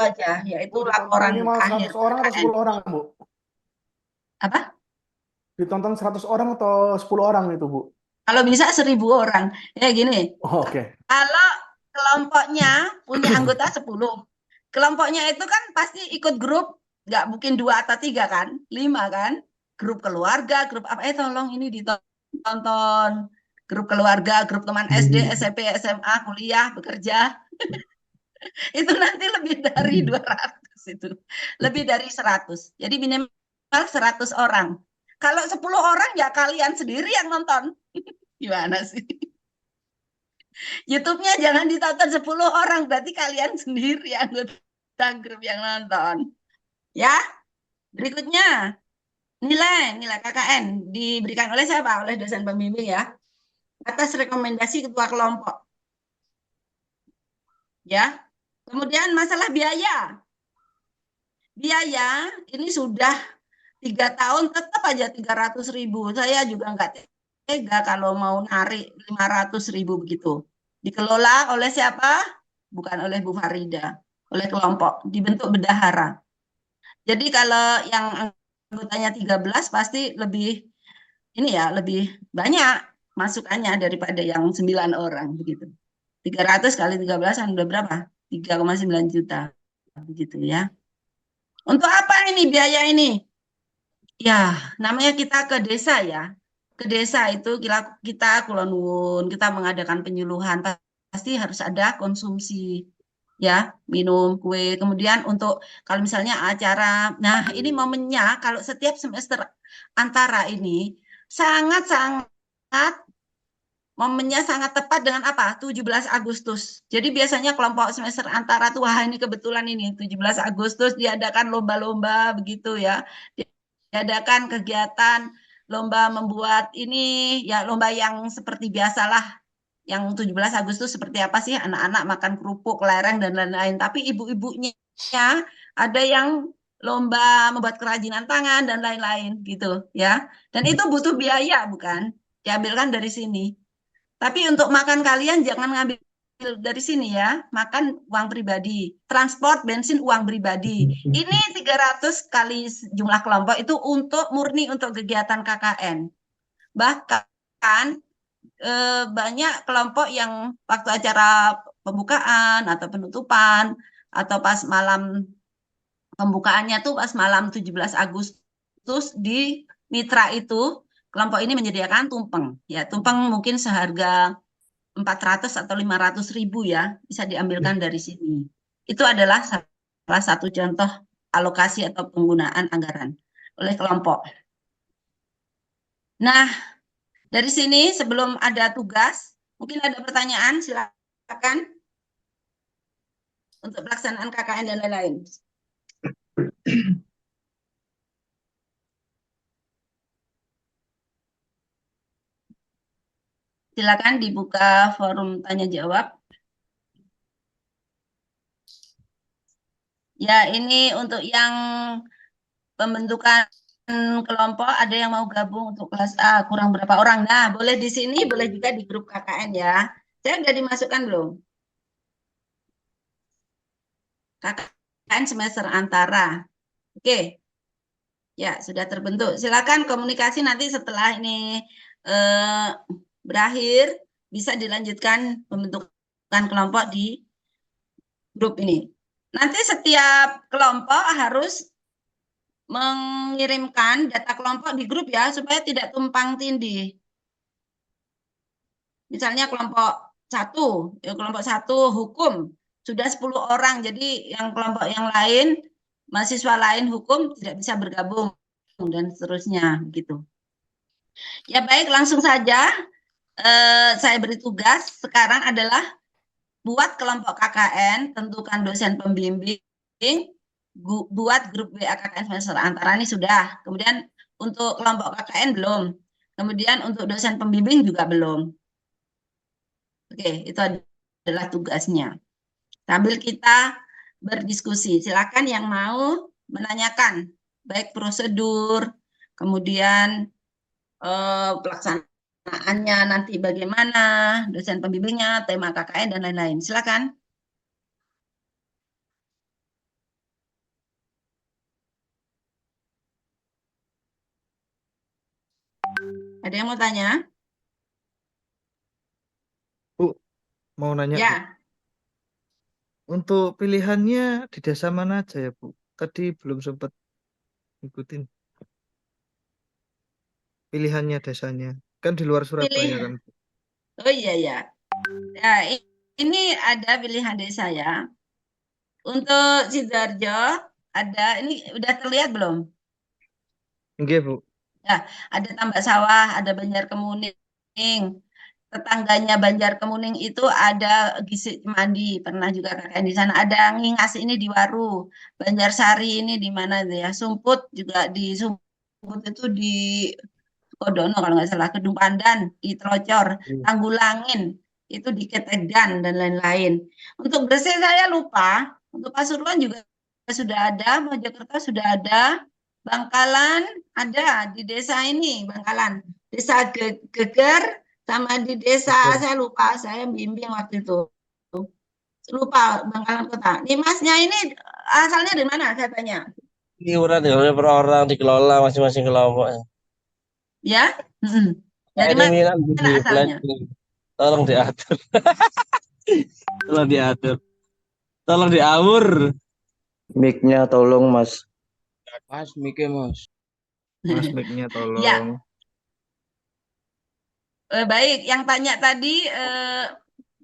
Speaker 2: aja, yaitu laporan akhir.
Speaker 11: 100 orang atau 10 orang, Bu?
Speaker 2: Apa?
Speaker 11: Ditonton 100 orang atau 10 orang itu, Bu?
Speaker 2: Kalau bisa 1000 orang. Ya gini.
Speaker 11: Oh, oke.
Speaker 2: Kalau kelompoknya punya anggota 10. Kelompoknya itu kan pasti ikut grup, nggak mungkin 2 atau 3 kan? 5 kan? Grup keluarga, grup apa? Tolong ini ditonton. Grup keluarga, grup teman SD, SMP, SMA, kuliah, bekerja. Itu nanti lebih dari 200 itu. Lebih dari 100. Jadi minimal 100 orang. Kalau 10 orang ya kalian sendiri yang nonton. Gimana sih? YouTube-nya jangan ditonton 10 orang, berarti kalian sendiri anggota grup yang nonton. Ya. Berikutnya, nilai KKN diberikan oleh siapa? Oleh dosen pembimbing ya. Atas rekomendasi ketua kelompok. Ya. Kemudian masalah biaya. Biaya ini sudah 3 tahun tetap aja 300.000. Saya juga nggak tega kalau mau narik 500.000 begitu. Dikelola oleh siapa? Bukan oleh Bu Farida, oleh kelompok, dibentuk bendahara. Jadi kalau yang anggotanya 13 pasti lebih lebih banyak masukannya daripada yang 9 orang begitu. 300 kali 13 kan udah berapa? 3,9 juta begitu ya. Untuk apa ini biaya ini? Ya, namanya kita ke desa ya. Ke desa itu kita kula nuwun, kita mengadakan penyuluhan, pasti harus ada konsumsi ya, minum, kue. Kemudian untuk kalau misalnya acara, nah ini momennya kalau setiap semester antara ini sangat-sangat momennya sangat tepat dengan apa? 17 Agustus. Jadi biasanya kelompok semester antara tuh wah ini kebetulan ini 17 Agustus diadakan lomba-lomba begitu ya. Diadakan kegiatan lomba membuat ini ya, lomba yang seperti biasalah, yang 17 Agustus seperti apa sih, anak-anak makan kerupuk, lereng dan lain-lain, tapi ibu-ibunya ada yang lomba membuat kerajinan tangan dan lain-lain gitu ya, dan itu butuh biaya bukan, diambilkan dari sini. Tapi untuk makan kalian jangan ngambil dari sini ya, makan uang pribadi, transport, bensin uang pribadi. Ini 300 kali jumlah kelompok itu untuk murni untuk kegiatan KKN. Bahkan banyak kelompok yang waktu acara pembukaan atau penutupan atau pas malam pembukaannya tuh pas malam 17 Agustus di Mitra itu kelompok ini menyediakan tumpeng. Ya, tumpeng mungkin seharga 400 atau 500.000 ya, bisa diambilkan dari sini. Itu adalah salah satu contoh alokasi atau penggunaan anggaran oleh kelompok. Nah, dari sini sebelum ada tugas, mungkin ada pertanyaan, silakan untuk pelaksanaan KKN dan lain-lain. Silakan dibuka forum tanya jawab. Ya, ini untuk yang pembentukan kelompok, ada yang mau gabung untuk kelas A, kurang berapa orang. Nah, boleh di sini, boleh juga di grup KKN ya. Saya udah dimasukkan belum? KKN semester antara. Oke. Ya, sudah terbentuk. Silakan komunikasi nanti setelah ini berakhir, bisa dilanjutkan pembentukan kelompok di grup ini. Nanti setiap kelompok harus mengirimkan data kelompok di grup ya, supaya tidak tumpang tindih. Misalnya kelompok 1 hukum, sudah 10 orang, jadi yang kelompok yang lain, mahasiswa lain hukum tidak bisa bergabung. dan seterusnya gitu. Ya baik, langsung saja saya beri tugas sekarang adalah buat kelompok KKN, tentukan dosen pembimbing, buat grup WA KKN semester antara ini sudah. Kemudian untuk kelompok KKN belum. Kemudian untuk dosen pembimbing juga belum. Oke, itu adalah tugasnya. Sambil kita berdiskusi, silakan yang mau menanyakan baik prosedur, kemudian pelaksanaannya nanti bagaimana, dosen pembimbingnya, tema KKN dan lain-lain. Silakan. Ada yang mau tanya?
Speaker 12: Bu, mau nanya,
Speaker 2: Ya.
Speaker 12: Bu. Untuk pilihannya di desa mana aja ya, Bu? Tadi belum sempat ngikutin. Pilihannya desanya. Kan di luar Surabaya kan, Bu.
Speaker 2: Oh iya ya. Nah, ini ada pilihan desa ya. Untuk Sidoarjo ada, ini udah terlihat belum?
Speaker 12: Enggak, Bu.
Speaker 2: Ya, ada Tambak Sawah, ada Banjarkemuning. Tetangganya Banjarkemuning itu ada Gisik Cimandi, pernah juga KKN di sana. Ada Ngingas ini di Waru, Banjarsari ini di mana itu ya? Sumput juga di Sumput itu di Kodono kalau nggak salah, Kedung Pandan di Telocor, Tanggulangin itu di Ketegan dan lain-lain. Untuk Gresik saya lupa, untuk Pasuruan juga sudah ada, Mojokerto sudah ada, Bangkalan ada di desa ini, Bangkalan, desa Geger sama di desa saya lupa, saya bimbing waktu itu. Lupa Bangkalan Kota. Nih Masnya ini asalnya dari mana saya tanya?
Speaker 13: Iuran ya per orang dikelola masing-masing kelompok.
Speaker 2: Ya? Dari
Speaker 13: Ini
Speaker 2: mana asalnya?
Speaker 13: Tolong diatur. Tolong diatur. Tolong diatur.
Speaker 8: Mic-nya tolong, Mas.
Speaker 13: Mas, mic-nya, Mas.
Speaker 12: Mas, mic-nya tolong.
Speaker 2: Ya. Baik, yang tanya tadi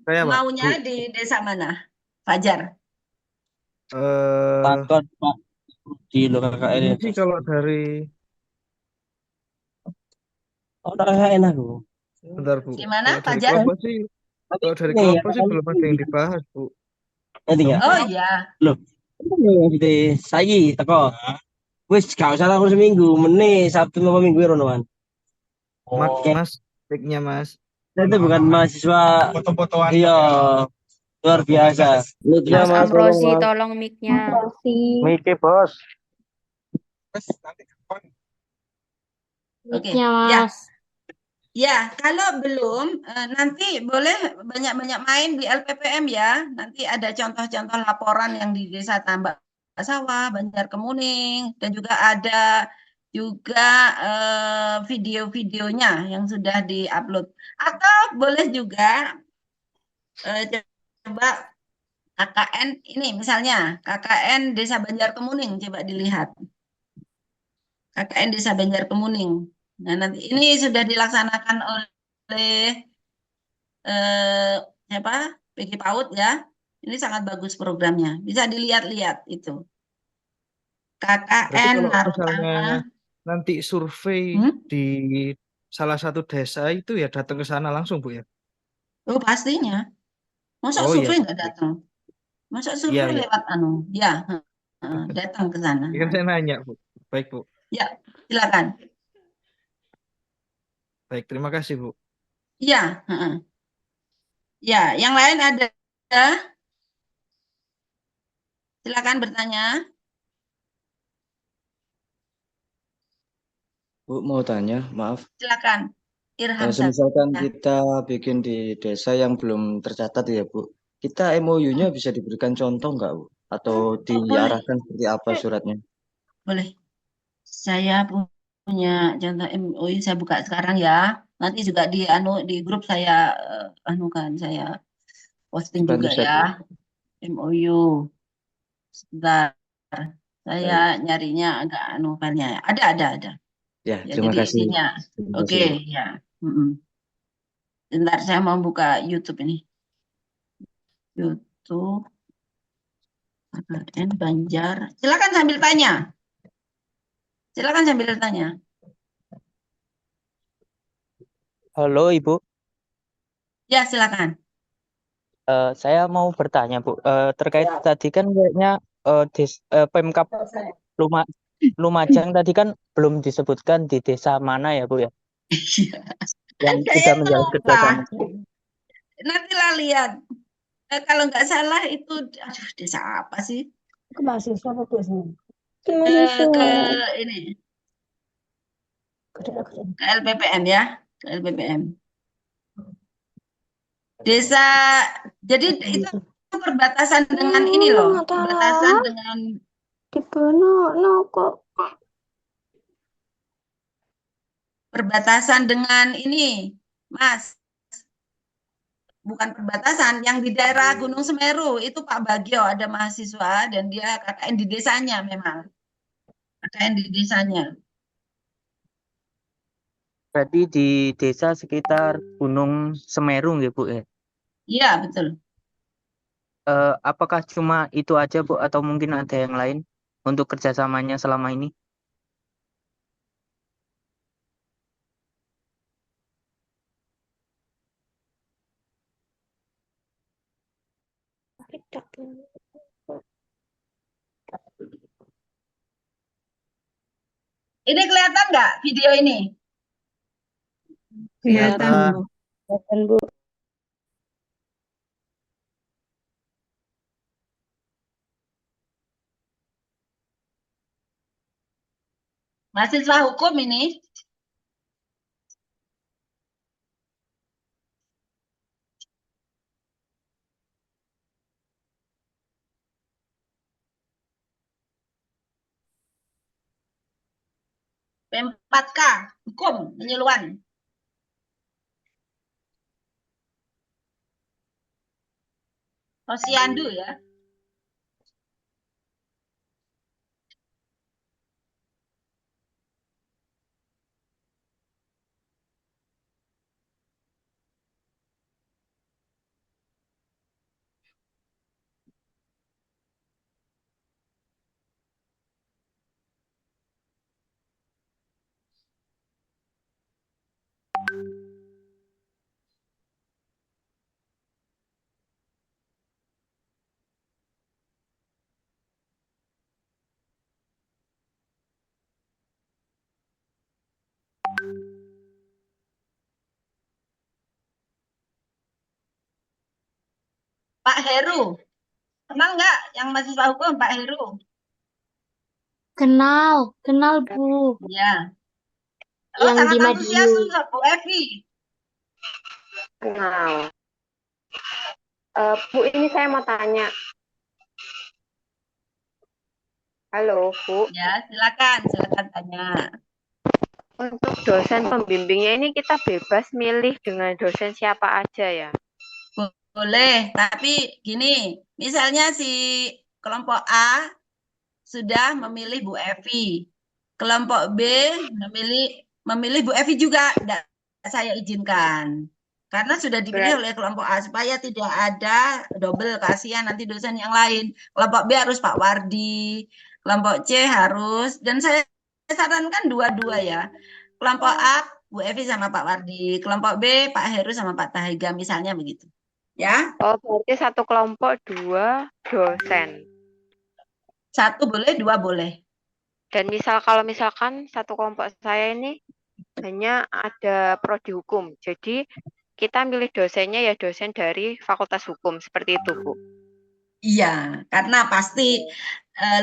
Speaker 12: Saya, Pak.
Speaker 2: maunya di desa mana? Fajar.
Speaker 13: Takut, Pak. Di lokal KKN
Speaker 12: Ini sih kalau dari
Speaker 13: KKN aku.
Speaker 12: bentar, Bu.
Speaker 2: Gimana,
Speaker 12: Kalau dari
Speaker 2: Fajar?
Speaker 12: kelompok sih, kalau dari kelompok sih belum ada yang dibahas, Bu.
Speaker 2: Oh iya.
Speaker 13: Loh, gitu saiki teko. Wis gak usah aku seminggu, meneh Sabtu apa Minggu rono kan.
Speaker 12: Mas, mic-nya, Mas.
Speaker 13: Itu bukan mahasiswa.
Speaker 11: Foto-fotoan.
Speaker 13: Iya. Luar biasa.
Speaker 8: Mic-nya,
Speaker 5: Mas
Speaker 8: Mas, tolong,
Speaker 5: Amrosi,
Speaker 8: Mas.
Speaker 5: tolong mic-nya.
Speaker 8: Mic-nya, Bos.
Speaker 2: Oke.
Speaker 1: Ya,
Speaker 2: Ya.
Speaker 1: Mas.
Speaker 2: Ya, kalau belum nanti boleh banyak-banyak main di LPPM ya. Nanti ada contoh-contoh laporan yang di Desa Tambak Sawah, Banjarkemuning, dan juga ada juga video-videonya yang sudah diupload. Atau boleh juga coba KKN ini misalnya KKN Desa Banjarkemuning, coba dilihat. KKN Desa Banjarkemuning. Nah, nanti ini sudah dilaksanakan oleh siapa? PG PAUD ya. Ini sangat bagus programnya. Bisa dilihat-lihat itu. KKN
Speaker 12: Berarti kalau misalnya nanti survei di salah satu desa itu ya datang ke sana langsung, Bu ya?
Speaker 2: Oh, pastinya. Masa
Speaker 12: Oh,
Speaker 2: survei
Speaker 12: iya.
Speaker 2: nggak datang? Masa
Speaker 12: Iya,
Speaker 2: survei
Speaker 12: iya.
Speaker 2: lewat Ya, datang ke sana.
Speaker 12: Ini kan saya nanya, Bu. Baik, Bu.
Speaker 2: Ya, silakan.
Speaker 12: Baik, terima kasih, Bu.
Speaker 2: Ya, ya, yang lain ada? Silakan bertanya.
Speaker 8: Bu, mau tanya, maaf.
Speaker 2: Silakan. Irham.
Speaker 8: Misalkan kita bikin di desa yang belum tercatat ya, Bu. Kita MOU-nya bisa diberikan contoh nggak, Bu? Atau diarahkan seperti apa suratnya?
Speaker 2: Boleh. Saya punya contoh MOU, saya buka sekarang ya. Nanti juga di grup saya saya posting juga ya. MOU. Sebentar. Saya nyarinya agak filenya. Ada.
Speaker 8: Ya,
Speaker 2: Ya,
Speaker 8: terima
Speaker 2: jadi
Speaker 8: kasih.
Speaker 2: isinya. Oke, ya. Bentar, saya mau buka YouTube ini. YouTube. KKN Banjar. Silakan sambil tanya. Silakan sambil tanya.
Speaker 14: Halo Ibu,
Speaker 2: Ya, silakan.
Speaker 14: saya mau bertanya Bu, terkait tadi kan kayaknya Pemkab Lumajang tadi kan belum disebutkan di desa mana ya Bu ya, yang
Speaker 2: Saya
Speaker 14: sudah menjalin
Speaker 2: lupa.
Speaker 14: kerjasama.
Speaker 2: Nantilah lihat. Kalau nggak salah itu, aduh, desa apa sih?
Speaker 1: Ke mahasiswa apa biasanya?
Speaker 2: Ke ini, ke LPPM ya, ke LPPM. Desa, jadi itu perbatasan dengan ini loh, perbatasan dengan perbatasan dengan ini, Mas. Bukan perbatasan, yang di daerah Gunung Semeru itu Pak Bagio ada mahasiswa dan dia KKN di desanya memang. KKN di desanya.
Speaker 14: Berarti di desa sekitar Gunung Semeru ya Bu ya.
Speaker 2: Iya, betul.
Speaker 14: Apakah cuma itu aja Bu atau mungkin ada yang lain untuk kerjasamanya selama ini?
Speaker 2: Ini kelihatan nggak video ini?
Speaker 12: Kelihatan.
Speaker 1: Kelihatan, Bu.
Speaker 2: Mahasiswa hukum ini. P4K, hukum, penyuluhan. Posyandu ya. Pak Heru, kenal nggak yang mahasiswa hukum Pak Heru?
Speaker 1: Kenal Bu.
Speaker 2: Ya. Oh,
Speaker 1: Yang
Speaker 2: sangat
Speaker 1: di
Speaker 2: antusias
Speaker 1: Madiun.
Speaker 2: Bu Evi.
Speaker 7: Kenal. Bu, ini saya mau tanya. Halo, Bu.
Speaker 2: Ya, silakan tanya.
Speaker 7: Untuk dosen pembimbingnya ini kita bebas milih dengan dosen siapa aja ya?
Speaker 2: Boleh, tapi gini, misalnya si kelompok A sudah memilih Bu Evi, kelompok B memilih Bu Evi juga, tidak saya izinkan. Karena sudah dipilih oleh kelompok A supaya tidak ada double, kasihan nanti dosen yang lain. Kelompok B harus Pak Wardi, kelompok C harus, dan saya sarankan dua-dua ya. Kelompok A Bu Evi sama Pak Wardi, kelompok B Pak Heru sama Pak Tahiga misalnya begitu. Ya.
Speaker 7: Oh, berarti satu kelompok 2 dosen.
Speaker 2: Satu boleh, dua boleh.
Speaker 7: Dan kalau misalkan satu kelompok saya ini hanya ada prodi hukum. Jadi kita milih dosennya ya dosen dari Fakultas Hukum, seperti itu, Bu.
Speaker 2: Iya, karena pasti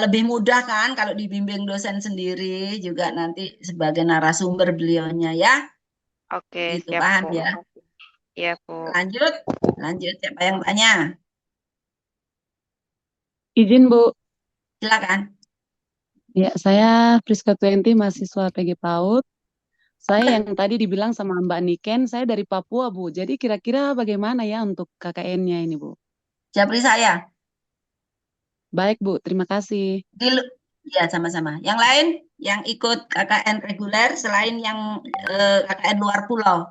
Speaker 2: lebih mudah kan kalau dibimbing dosen sendiri juga nanti sebagai narasumber beliaunya ya.
Speaker 7: Oke,
Speaker 2: Gitu,
Speaker 7: siap,
Speaker 2: paham
Speaker 7: Bu.
Speaker 2: ya.
Speaker 7: Iya, Bu.
Speaker 2: Lanjut siapa yang tanya?
Speaker 15: Izin Bu.
Speaker 2: Silakan.
Speaker 15: Ya, saya Priska Tuenti, mahasiswa PG PAUD. Saya yang tadi dibilang sama Mbak Niken, saya dari Papua Bu. Jadi kira-kira bagaimana ya untuk KKN-nya ini Bu?
Speaker 2: Japri saya.
Speaker 15: Baik Bu, terima kasih.
Speaker 2: Ya, sama-sama. Yang lain yang ikut KKN reguler selain yang KKN luar pulau.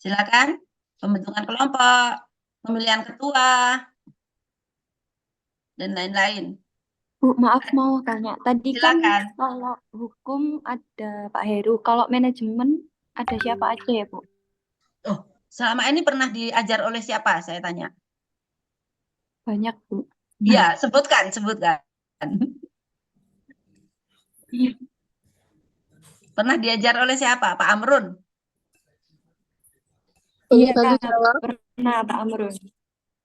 Speaker 2: Silakan. Pembentukan kelompok, pemilihan ketua, dan lain-lain.
Speaker 5: Bu, maaf mau tanya. Tadi kan
Speaker 2: Silakan.
Speaker 5: kalau hukum ada Pak Heru, kalau manajemen ada siapa aja ya, Bu?
Speaker 2: Oh, selama ini pernah diajar oleh siapa? Saya tanya.
Speaker 5: Banyak, Bu.
Speaker 2: Iya, sebutkan. Pernah diajar oleh siapa? Pak Amrun?
Speaker 5: Iya,
Speaker 6: Tante jawab.
Speaker 5: pernah Pak Amrun.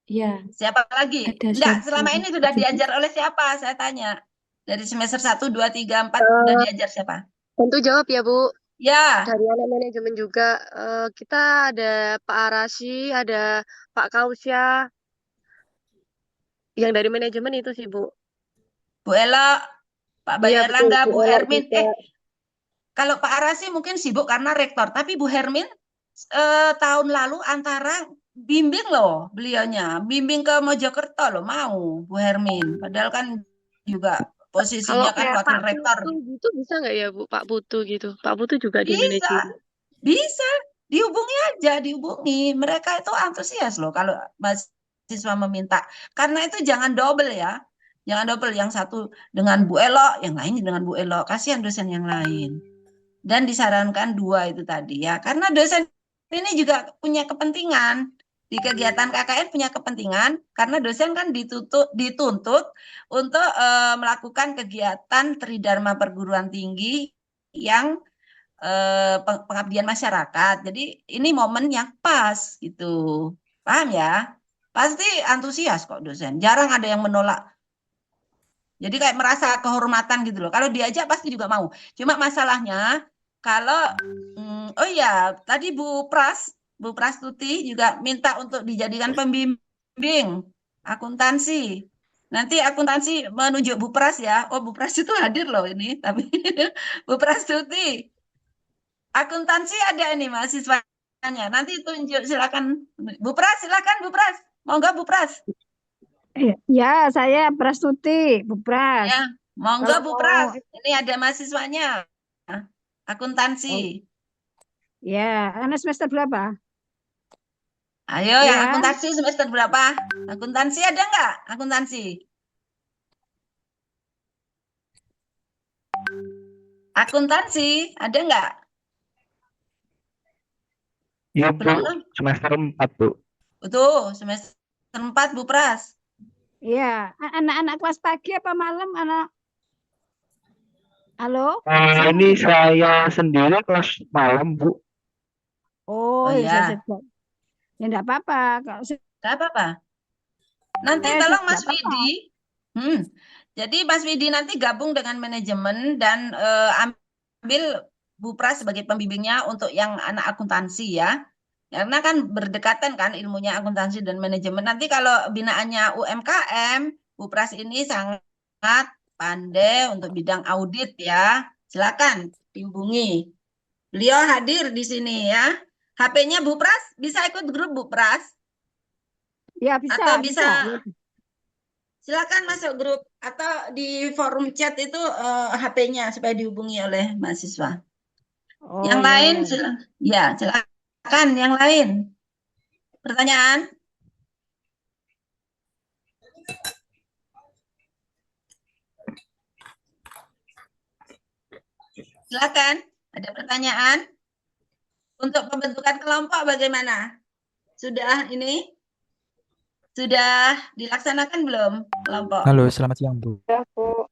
Speaker 5: Iya.
Speaker 2: Siapa lagi?
Speaker 5: Ada
Speaker 2: Enggak,
Speaker 5: siapa
Speaker 2: selama ini sudah
Speaker 5: aja, Bu?
Speaker 2: diajar oleh siapa? Saya tanya. Dari semester 1, 2, 3, 4 sudah diajar siapa?
Speaker 6: Tentu jawab ya, Bu.
Speaker 2: Ya.
Speaker 6: Dari anak manajemen juga. Kita ada Pak Arasi, ada Pak Kausya. Yang dari manajemen itu sih, Bu.
Speaker 2: Bu Elo, Pak Bayu
Speaker 6: Iya, betul.
Speaker 2: Erlangga,
Speaker 6: Bu
Speaker 2: Bu
Speaker 6: Elok
Speaker 2: Hermin.
Speaker 6: juga.
Speaker 2: Kalau Pak Arasi mungkin sibuk karena rektor, tapi Bu Hermin tahun lalu antara bimbing loh beliaunya, bimbing ke Mojokerto loh mau Bu Hermin. Padahal kan juga
Speaker 6: Kalau
Speaker 2: posisinya kan
Speaker 6: kayak
Speaker 2: wakil
Speaker 6: Pak
Speaker 2: rektor.
Speaker 6: Putu gitu bisa nggak ya, Bu? Pak Putu gitu. Pak Putu juga di
Speaker 2: Bisa,
Speaker 6: manajemen.
Speaker 2: bisa. Dihubungi aja, dihubungi. Mereka itu antusias loh kalau mahasiswa meminta. Karena itu jangan double ya. Jangan double, yang satu dengan Bu Elo, yang lain dengan Bu Elo. Kasihan dosen yang lain. Dan disarankan 2 itu tadi ya. Karena dosen ini juga punya kepentingan. Di kegiatan KKN punya kepentingan karena dosen kan dituntut untuk melakukan kegiatan tridharma perguruan tinggi yang pengabdian masyarakat. Jadi ini momen yang pas gitu. Paham ya? Pasti antusias kok dosen. Jarang ada yang menolak. Jadi kayak merasa kehormatan gitu loh. Kalau diajak pasti juga mau. Cuma masalahnya kalau oh iya, tadi Bu Prastuti juga minta untuk dijadikan pembimbing akuntansi. Nanti akuntansi menunjuk Bu Pras ya. Oh, Bu Pras itu hadir loh ini, tapi Bu Prastuti. Akuntansi ada ini mahasiswanya. Nanti tunjuk, silakan. Bu Pras, silakan Bu Pras. Mau nggak Bu Pras?
Speaker 1: Ya, saya Prastuti, Bu Pras.
Speaker 2: Ya, mau nggak Bu
Speaker 1: Kalau
Speaker 2: Pras?
Speaker 1: mau,
Speaker 2: Ini ada mahasiswanya. Akuntansi.
Speaker 1: ya, anak semester berapa?
Speaker 2: Ayo yang
Speaker 1: Ya.
Speaker 2: akuntansi semester berapa? Akuntansi ada nggak? Akuntansi. Akuntansi ada nggak?
Speaker 16: Ya, Bu.
Speaker 2: Belum.
Speaker 16: Semester 4, Bu.
Speaker 2: Betul, semester 4 Bu Pras.
Speaker 1: Iya, anak-anak kelas pagi apa malam, anak? Halo?
Speaker 16: Ini saya sendiri kelas malam, Bu.
Speaker 1: Oh,
Speaker 2: Oh
Speaker 1: ya,
Speaker 2: ya,
Speaker 1: ya enggak apa-apa. Kalau
Speaker 2: nggak apa-apa. Nanti
Speaker 1: saya sih
Speaker 2: tolong
Speaker 1: enggak
Speaker 2: Mas
Speaker 1: apa-apa.
Speaker 2: Widi. Jadi Mas Widi nanti gabung dengan manajemen dan ambil Bu Pras sebagai pembimbingnya untuk yang anak akuntansi ya. Karena kan berdekatan kan ilmunya akuntansi dan manajemen. Nanti kalau binaannya UMKM, Bu Pras ini sangat pandai untuk bidang audit ya. Silakan dihubungi. Beliau hadir di sini ya. HP-nya Bu Pras bisa ikut grup Bu Pras?
Speaker 1: Ya, bisa,
Speaker 2: Atau
Speaker 1: bisa.
Speaker 2: silakan masuk grup atau di forum chat itu HP-nya supaya dihubungi oleh mahasiswa.
Speaker 1: Oh,
Speaker 2: Yang
Speaker 1: ya.
Speaker 2: lain, ya silakan yang lain. Pertanyaan? Silakan. Ada pertanyaan? Untuk pembentukan kelompok bagaimana? Sudah ini? Sudah dilaksanakan belum kelompok?
Speaker 17: Halo, selamat siang, Bu.
Speaker 6: Ya, Bu.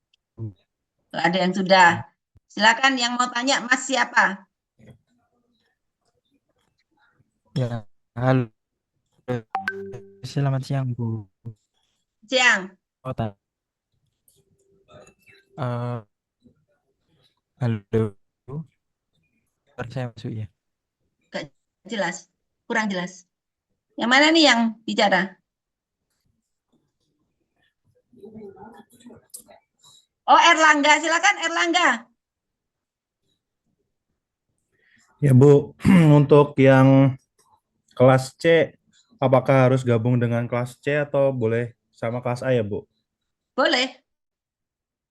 Speaker 2: Ada yang sudah. Silakan yang mau tanya Mas siapa?
Speaker 17: Ya, halo. Selamat siang, Bu.
Speaker 2: Siang.
Speaker 17: Oh, halo. Suara saya masuk ya.
Speaker 2: Gak jelas, kurang jelas. Yang mana nih yang bicara? Oh, Erlangga, silakan Erlangga.
Speaker 18: Ya Bu, untuk yang kelas C, apakah harus gabung dengan kelas C atau boleh sama kelas A ya Bu?
Speaker 2: Boleh.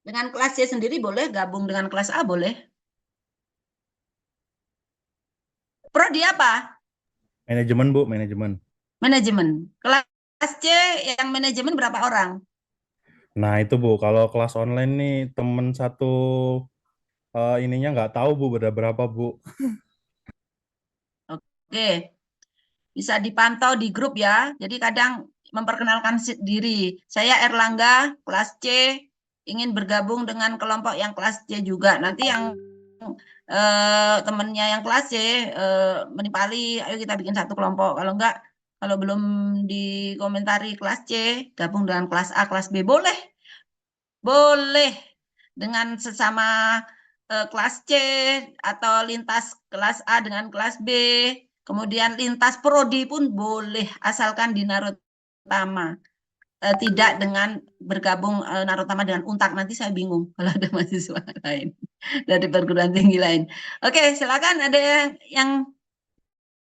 Speaker 2: Dengan kelas C sendiri boleh, gabung dengan kelas A boleh. Prodi apa?
Speaker 18: Manajemen Bu, manajemen.
Speaker 2: Manajemen. Kelas C yang manajemen berapa orang?
Speaker 18: Nah itu Bu, kalau kelas online nih temen satu ininya nggak tahu Bu berapa Bu.
Speaker 2: Oke, bisa dipantau di grup ya. Jadi kadang memperkenalkan diri. Saya Erlangga, kelas C, ingin bergabung dengan kelompok yang kelas C juga. Nanti yang temennya yang kelas C menipali, ayo kita bikin satu kelompok. Kalau enggak, kalau belum dikomentari kelas C, gabung dengan kelas A, kelas B, boleh. Boleh. Dengan sesama kelas C atau lintas kelas A dengan kelas B, kemudian lintas prodi pun boleh, asalkan di Narotama. Tidak dengan bergabung Narotama dengan Untak, nanti saya bingung kalau ada mahasiswa lain dari perguruan tinggi lain. Oke, silakan ada yang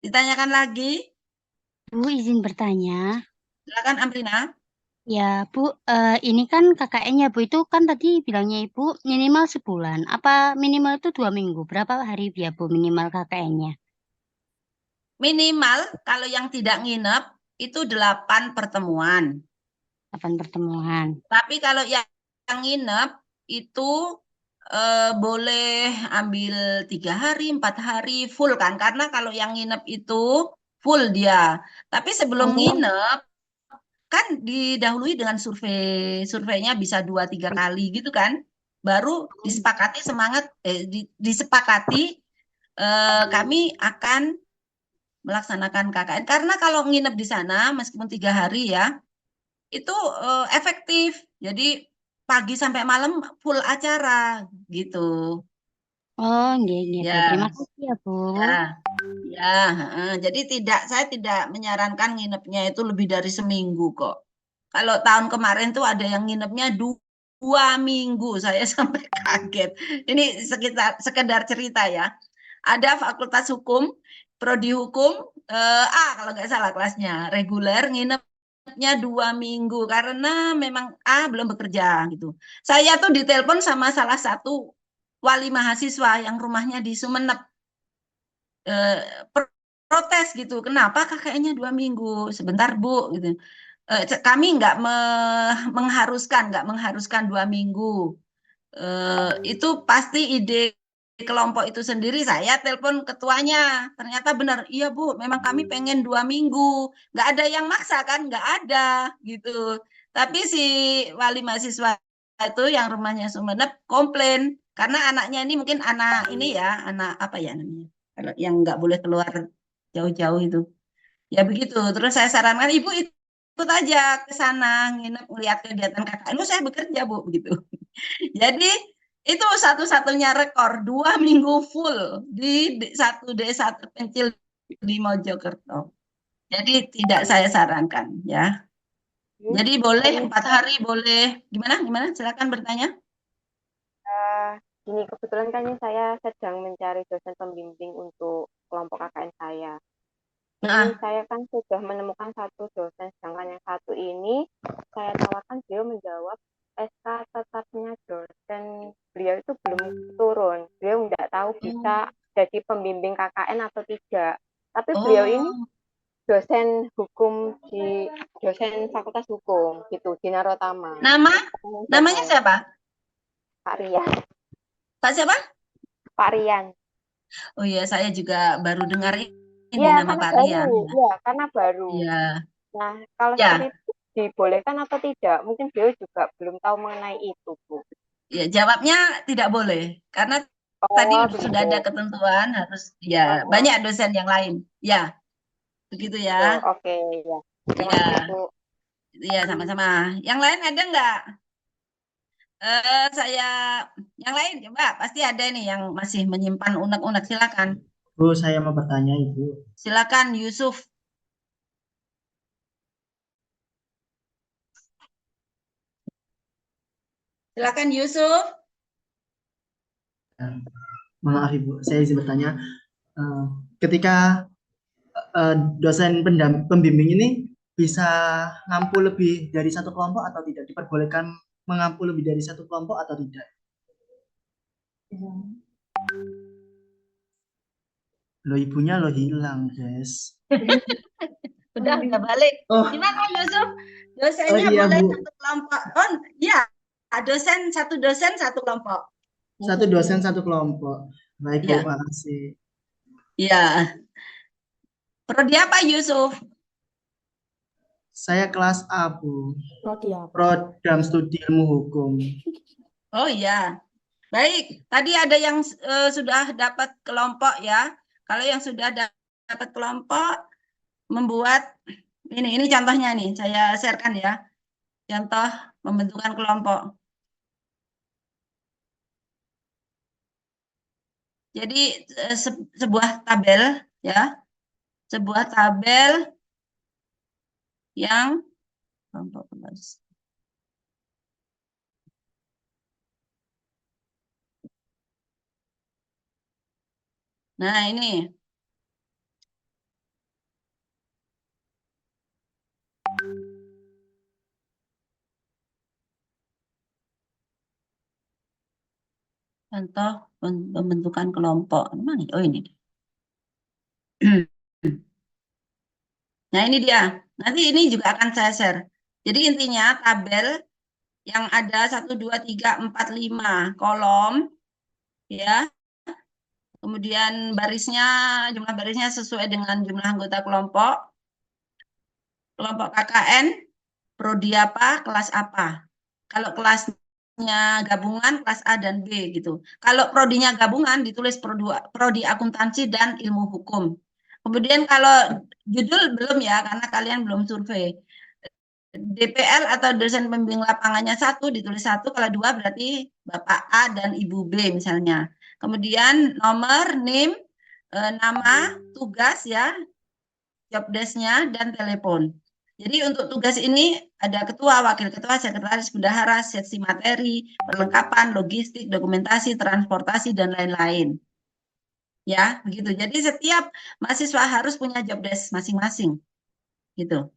Speaker 2: ditanyakan lagi.
Speaker 19: Bu, izin bertanya.
Speaker 2: Silakan Amrina.
Speaker 19: Ya, Bu, ini kan KKN-nya, Bu, itu kan tadi bilangnya Ibu minimal sebulan. Apa minimal itu 2 minggu? Berapa hari ya, Bu, minimal KKN-nya?
Speaker 2: Minimal kalau yang tidak nginep itu 8 pertemuan.
Speaker 19: 8 pertemuan.
Speaker 2: Tapi kalau yang nginep itu boleh ambil 3 hari, 4 hari full kan? Karena kalau yang nginep itu full dia. Tapi sebelum nginep kan didahului dengan surveinya bisa 2-3 kali gitu kan? Baru disepakati disepakati kami akan melaksanakan KKN. Karena kalau nginep di sana meskipun 3 hari ya, itu efektif. Jadi pagi sampai malam full acara gitu.
Speaker 19: Oh, nggih, Bu.
Speaker 2: Ya.
Speaker 19: Terima kasih ya, Bu.
Speaker 2: Ya, jadi saya tidak menyarankan nginepnya itu lebih dari seminggu kok. Kalau tahun kemarin tuh ada yang nginepnya 2 minggu, saya sampai kaget. Ini sekedar cerita ya. Ada Fakultas Hukum, Prodi Hukum, A kalau nggak salah kelasnya, reguler nginepnya 2 minggu karena memang A belum bekerja gitu. Saya tuh ditelepon sama salah satu wali mahasiswa yang rumahnya di Sumeneb. Protes gitu, kenapa KKN-nya 2 minggu, sebentar Bu gitu. Kami nggak mengharuskan 2 minggu. Itu pasti ide kelompok itu sendiri. Saya telepon ketuanya, ternyata benar, iya Bu, memang kami pengen 2 minggu. Nggak ada yang maksa kan, nggak ada gitu. Tapi si wali mahasiswa itu yang rumahnya Sumeneb komplain karena anaknya ini mungkin anak ini ya, anak apa ya namanya, kalau yang nggak boleh keluar jauh-jauh itu. Ya begitu. Terus saya sarankan Ibu ikut aja ke sana nginep ngeliat kegiatan KKN. Lu saya bekerja Bu begitu. Jadi itu satu-satunya rekor 2 minggu full di satu desa terpencil di Mojokerto. Jadi tidak saya sarankan ya. Jadi boleh 4 hari boleh. Gimana? Silakan bertanya.
Speaker 7: Gini, kebetulan kan saya sedang mencari dosen pembimbing untuk kelompok KKN saya. Ini saya kan sudah menemukan satu dosen, sedangkan yang satu ini saya tawarkan beliau menjawab SK tetapnya dosen. Beliau itu belum turun. Beliau nggak tahu bisa jadi pembimbing KKN atau tidak. Tapi beliau ini dosen hukum dosen Fakultas Hukum gitu di Narotama.
Speaker 2: Namanya siapa?
Speaker 7: Pak Rian.
Speaker 2: Pak siapa?
Speaker 7: Pak Rian.
Speaker 2: Oh iya, saya juga baru dengar ini
Speaker 7: ya,
Speaker 2: nama Pak
Speaker 7: Rian.
Speaker 2: Rian.
Speaker 7: Ya, karena baru.
Speaker 2: Ya.
Speaker 7: Nah, kalau seperti itu dibolehkan atau tidak? Mungkin beliau juga belum tahu mengenai itu, Bu.
Speaker 2: Ya, jawabnya tidak boleh karena tadi sudah ada ketentuan harus banyak dosen yang lain. Ya. Begitu ya.
Speaker 7: Oke, ya.
Speaker 2: Iya. Iya, sama-sama. Yang lain ada enggak? Yang lain coba pasti ada nih yang masih menyimpan unek-unek, silakan.
Speaker 20: Bu, saya mau bertanya Ibu.
Speaker 2: Silakan Yusuf. Silakan Yusuf.
Speaker 20: Maaf Ibu, saya izin bertanya. Ketika dosen pembimbing ini bisa ngampu lebih dari satu kelompok atau tidak? Diperbolehkan mengampu lebih dari satu kelompok atau tidak? Lo ibunya lo hilang, guys.
Speaker 2: Udah balik.
Speaker 20: Oh,
Speaker 2: Gimana Yusuf?
Speaker 20: oh
Speaker 2: Dosennya
Speaker 20: iya
Speaker 2: boleh
Speaker 20: Bu.
Speaker 2: satu kelompok. Oh, iya. Satu dosen satu kelompok.
Speaker 20: Satu dosen satu kelompok. Baik Bu,
Speaker 2: Iya.
Speaker 20: makasih.
Speaker 2: Iya. Prodi apa Yusuf?
Speaker 20: Saya kelas A Bu.
Speaker 3: Prodi apa?
Speaker 20: Program Studi Ilmu Hukum.
Speaker 2: Oh iya. Baik, tadi ada yang sudah dapat kelompok ya. Kalau yang sudah dapat kelompok, membuat ini contohnya nih, saya sharekan ya. Contoh pembentukan kelompok. Jadi sebuah tabel ya. Sebuah tabel yang kelompok kelas. Nah, ini. Contoh pembentukan kelompok. Mana? Oh, ini. Nah, ini dia. Nanti ini juga akan saya share. Jadi intinya tabel yang ada 1, 2, 3, 4, 5 kolom. Ya. Kemudian jumlah barisnya sesuai dengan jumlah anggota kelompok. Kelompok KKN, prodi apa, kelas apa. Kalau kelasnya gabungan, kelas A dan B gitu. Kalau prodinya gabungan, ditulis prodi akuntansi dan ilmu hukum. Kemudian kalau judul belum ya, karena kalian belum survei. DPL atau dosen pembimbing lapangannya 1, ditulis 1, kalau 2 berarti Bapak A dan Ibu B misalnya. Kemudian nomor, NIM, nama, tugas ya, job desk-nya, dan telepon. Jadi untuk tugas ini ada ketua, wakil ketua, sekretaris, bendahara, seksi materi, perlengkapan, logistik, dokumentasi, transportasi, dan lain-lain. Ya, begitu. Jadi setiap mahasiswa harus punya job desk masing-masing. Gitu.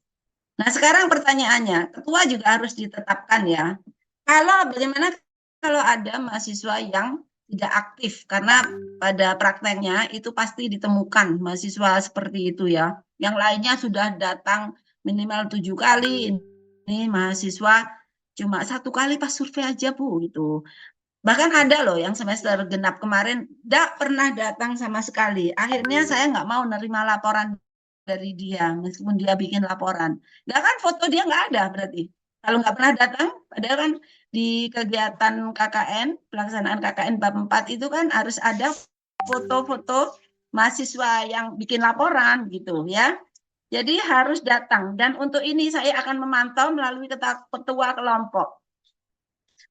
Speaker 2: Nah, sekarang pertanyaannya, ketua juga harus ditetapkan ya. Bagaimana kalau ada mahasiswa yang tidak aktif? Karena pada prakteknya itu pasti ditemukan mahasiswa seperti itu ya. Yang lainnya sudah datang minimal 7 kali. Ini mahasiswa cuma 1 kali pas survei aja Bu gitu. Bahkan ada loh yang semester genap kemarin tidak pernah datang sama sekali. Akhirnya saya nggak mau nerima laporan dari dia, meskipun dia bikin laporan. Nggak kan foto dia nggak ada berarti. Kalau nggak pernah datang, padahal kan di kegiatan KKN, pelaksanaan KKN bab 4 itu kan harus ada foto-foto mahasiswa yang bikin laporan gitu ya. Jadi harus datang. Dan untuk ini saya akan memantau melalui ketua kelompok.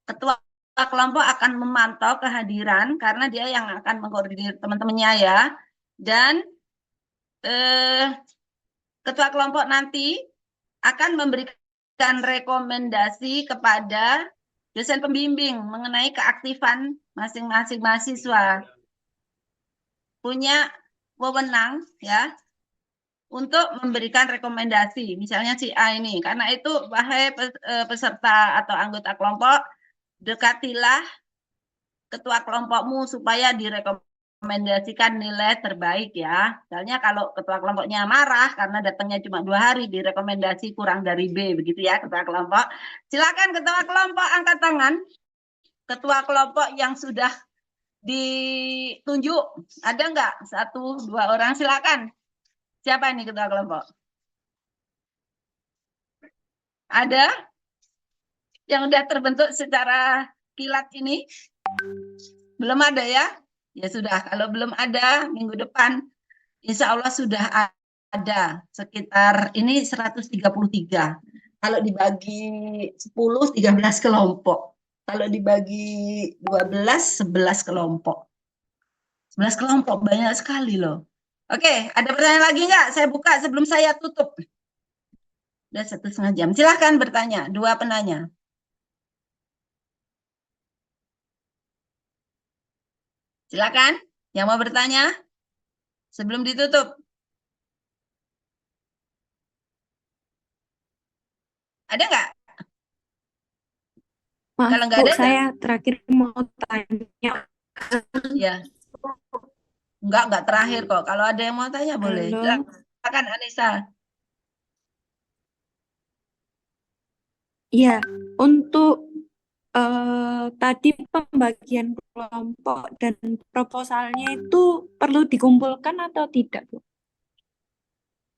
Speaker 2: Ketua kelompok akan memantau kehadiran karena dia yang akan mengkoordinir teman-temannya ya. Dan ketua kelompok nanti akan memberikan rekomendasi kepada dosen pembimbing mengenai keaktifan masing-masing mahasiswa. Punya wewenang ya untuk memberikan rekomendasi. Misalnya si A ini, karena itu wahai peserta atau anggota kelompok, dekatilah ketua kelompokmu supaya direkomendasikan nilai terbaik ya. Misalnya kalau ketua kelompoknya marah karena datangnya cuma 2 hari, direkomendasi kurang dari B, begitu ya ketua kelompok. Silakan ketua kelompok angkat tangan. Ketua kelompok yang sudah ditunjuk, ada nggak 1, 2 orang? Silakan. Siapa ini ketua kelompok? Ada yang udah terbentuk secara kilat ini? Belum ada ya? Ya sudah, kalau belum ada minggu depan insya Allah sudah ada sekitar ini 133. Kalau dibagi 10, 13 kelompok. Kalau dibagi 12, 11 kelompok. 11 kelompok, banyak sekali loh. Oke, ada pertanyaan lagi nggak? Saya buka sebelum saya tutup. Udah 1,5 jam. Silahkan bertanya, 2 penanya. Silakan, yang mau bertanya sebelum ditutup. Ada nggak?
Speaker 5: Maaf,
Speaker 2: Kalau nggak
Speaker 5: Bu,
Speaker 2: ada,
Speaker 5: saya terakhir mau tanya.
Speaker 2: Ya. Enggak terakhir kok. Kalau ada yang mau tanya boleh.
Speaker 5: Halo.
Speaker 2: Silakan Anissa.
Speaker 5: Iya, untuk tadi pembagian kelompok dan proposalnya itu perlu dikumpulkan atau tidak, Bu?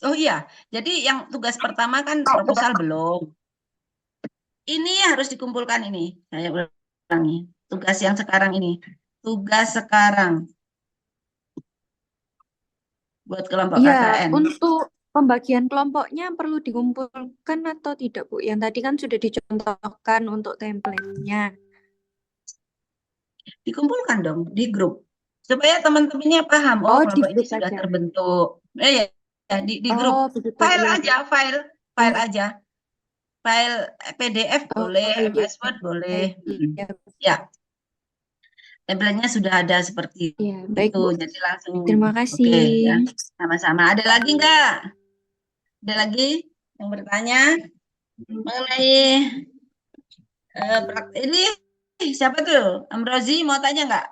Speaker 2: Oh iya, jadi yang tugas pertama kan proposal belum. Ini harus dikumpulkan ini. Saya ulangi. Tugas yang sekarang ini. Tugas sekarang. Buat kelompok
Speaker 5: Iya,
Speaker 2: KKN.
Speaker 5: untuk pembagian kelompoknya perlu dikumpulkan atau tidak, Bu? Yang tadi kan sudah dicontohkan untuk template-nya.
Speaker 2: Dikumpulkan dong di grup. Supaya teman-temannya paham, oh
Speaker 5: di
Speaker 2: kelompok ini
Speaker 5: grup
Speaker 2: sudah
Speaker 5: aja.
Speaker 2: terbentuk. Ya, di
Speaker 5: Oh,
Speaker 2: grup.
Speaker 5: begitu.
Speaker 2: File
Speaker 5: Iya,
Speaker 2: aja, file
Speaker 5: Iya.
Speaker 2: aja. File PDF boleh,
Speaker 5: iya.
Speaker 2: MS Word boleh.
Speaker 5: Iya.
Speaker 2: Ya. Template-nya sudah ada seperti
Speaker 5: Baik,
Speaker 2: itu.
Speaker 5: Bu.
Speaker 2: Jadi langsung.
Speaker 5: Terima
Speaker 2: Oke,
Speaker 5: kasih.
Speaker 2: ya. Sama-sama. Ada lagi enggak? Ada lagi yang bertanya mengenai ini siapa tuh? Ambrozi mau tanya enggak?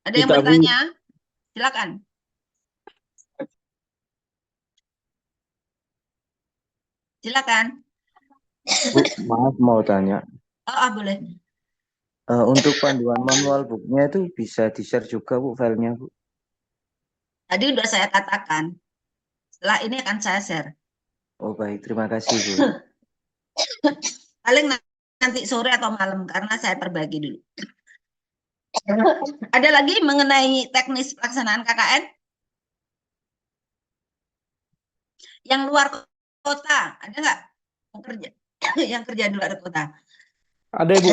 Speaker 2: Ada yang
Speaker 13: Tidak, Bu.
Speaker 2: bertanya? Silakan. Silakan.
Speaker 8: Bu, maaf mau tanya.
Speaker 2: Boleh.
Speaker 8: Untuk panduan manual booknya itu bisa di-share juga, Bu, filenya, Bu?
Speaker 2: Tadi udah saya katakan. Setelah ini akan saya share.
Speaker 8: Oh, baik. Terima kasih, Bu.
Speaker 2: Paling nanti sore atau malam karena saya perbagi dulu. Ada lagi mengenai teknis pelaksanaan KKN? Yang luar kota, ada nggak yang kerja yang kerja di luar kota?
Speaker 11: Ada, Ibu.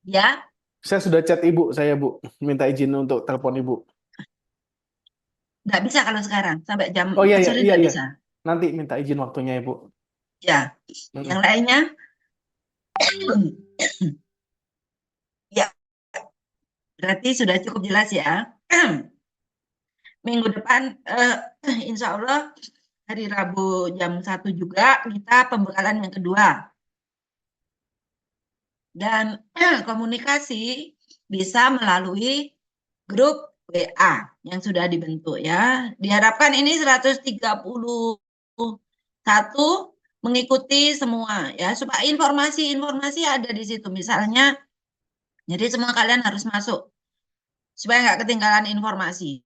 Speaker 2: Ya.
Speaker 11: Saya sudah chat Ibu, Bu. Minta izin untuk telepon Ibu.
Speaker 2: Nggak bisa kalau sekarang, sampai jam
Speaker 11: Oh
Speaker 2: 4 sore nggak
Speaker 11: iya.
Speaker 2: bisa.
Speaker 11: Nanti minta izin waktunya, Ibu.
Speaker 2: Ya. Yang lainnya? Ya. Berarti sudah cukup jelas ya. Minggu depan, insya Allah hari Rabu jam 1 juga kita pembekalan yang kedua. Dan komunikasi bisa melalui grup WA yang sudah dibentuk ya. Diharapkan ini 131 mengikuti semua ya, supaya informasi ada di situ. Misalnya, jadi semua kalian harus masuk supaya nggak ketinggalan informasi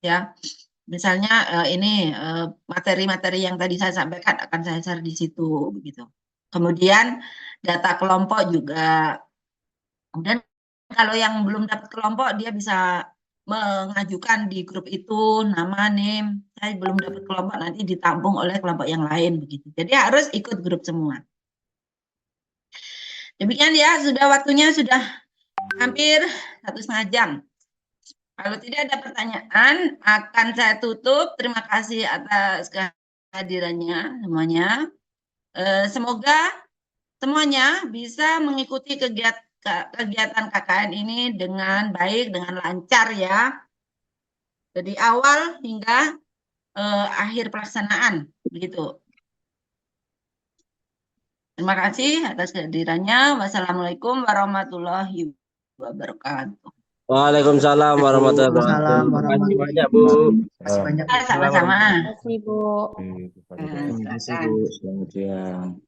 Speaker 2: ya. Misalnya ini materi-materi yang tadi saya sampaikan akan saya share di situ begitu. Kemudian data kelompok juga. Kemudian kalau yang belum dapat kelompok dia bisa mengajukan di grup itu nama, name, saya belum dapat kelompok nanti ditampung oleh kelompok yang lain begitu. Jadi harus ikut grup semua. Demikian ya, waktunya sudah hampir 1,5 jam. Kalau tidak ada pertanyaan, akan saya tutup. Terima kasih atas kehadirannya semuanya. Semoga semuanya bisa mengikuti kegiatan KKN ini dengan baik, dengan lancar ya. Dari awal hingga akhir pelaksanaan, begitu. Terima kasih atas kehadirannya. Wassalamualaikum warahmatullahi wabarakatuh.
Speaker 13: Waalaikumsalam warahmatullahi wabarakatuh. Terima kasih banyak, Bu.
Speaker 20: Terima banyak.
Speaker 2: Sama-sama.
Speaker 19: Terima kasih, Bu.
Speaker 8: Terima kasih, Bu. Selamat siang.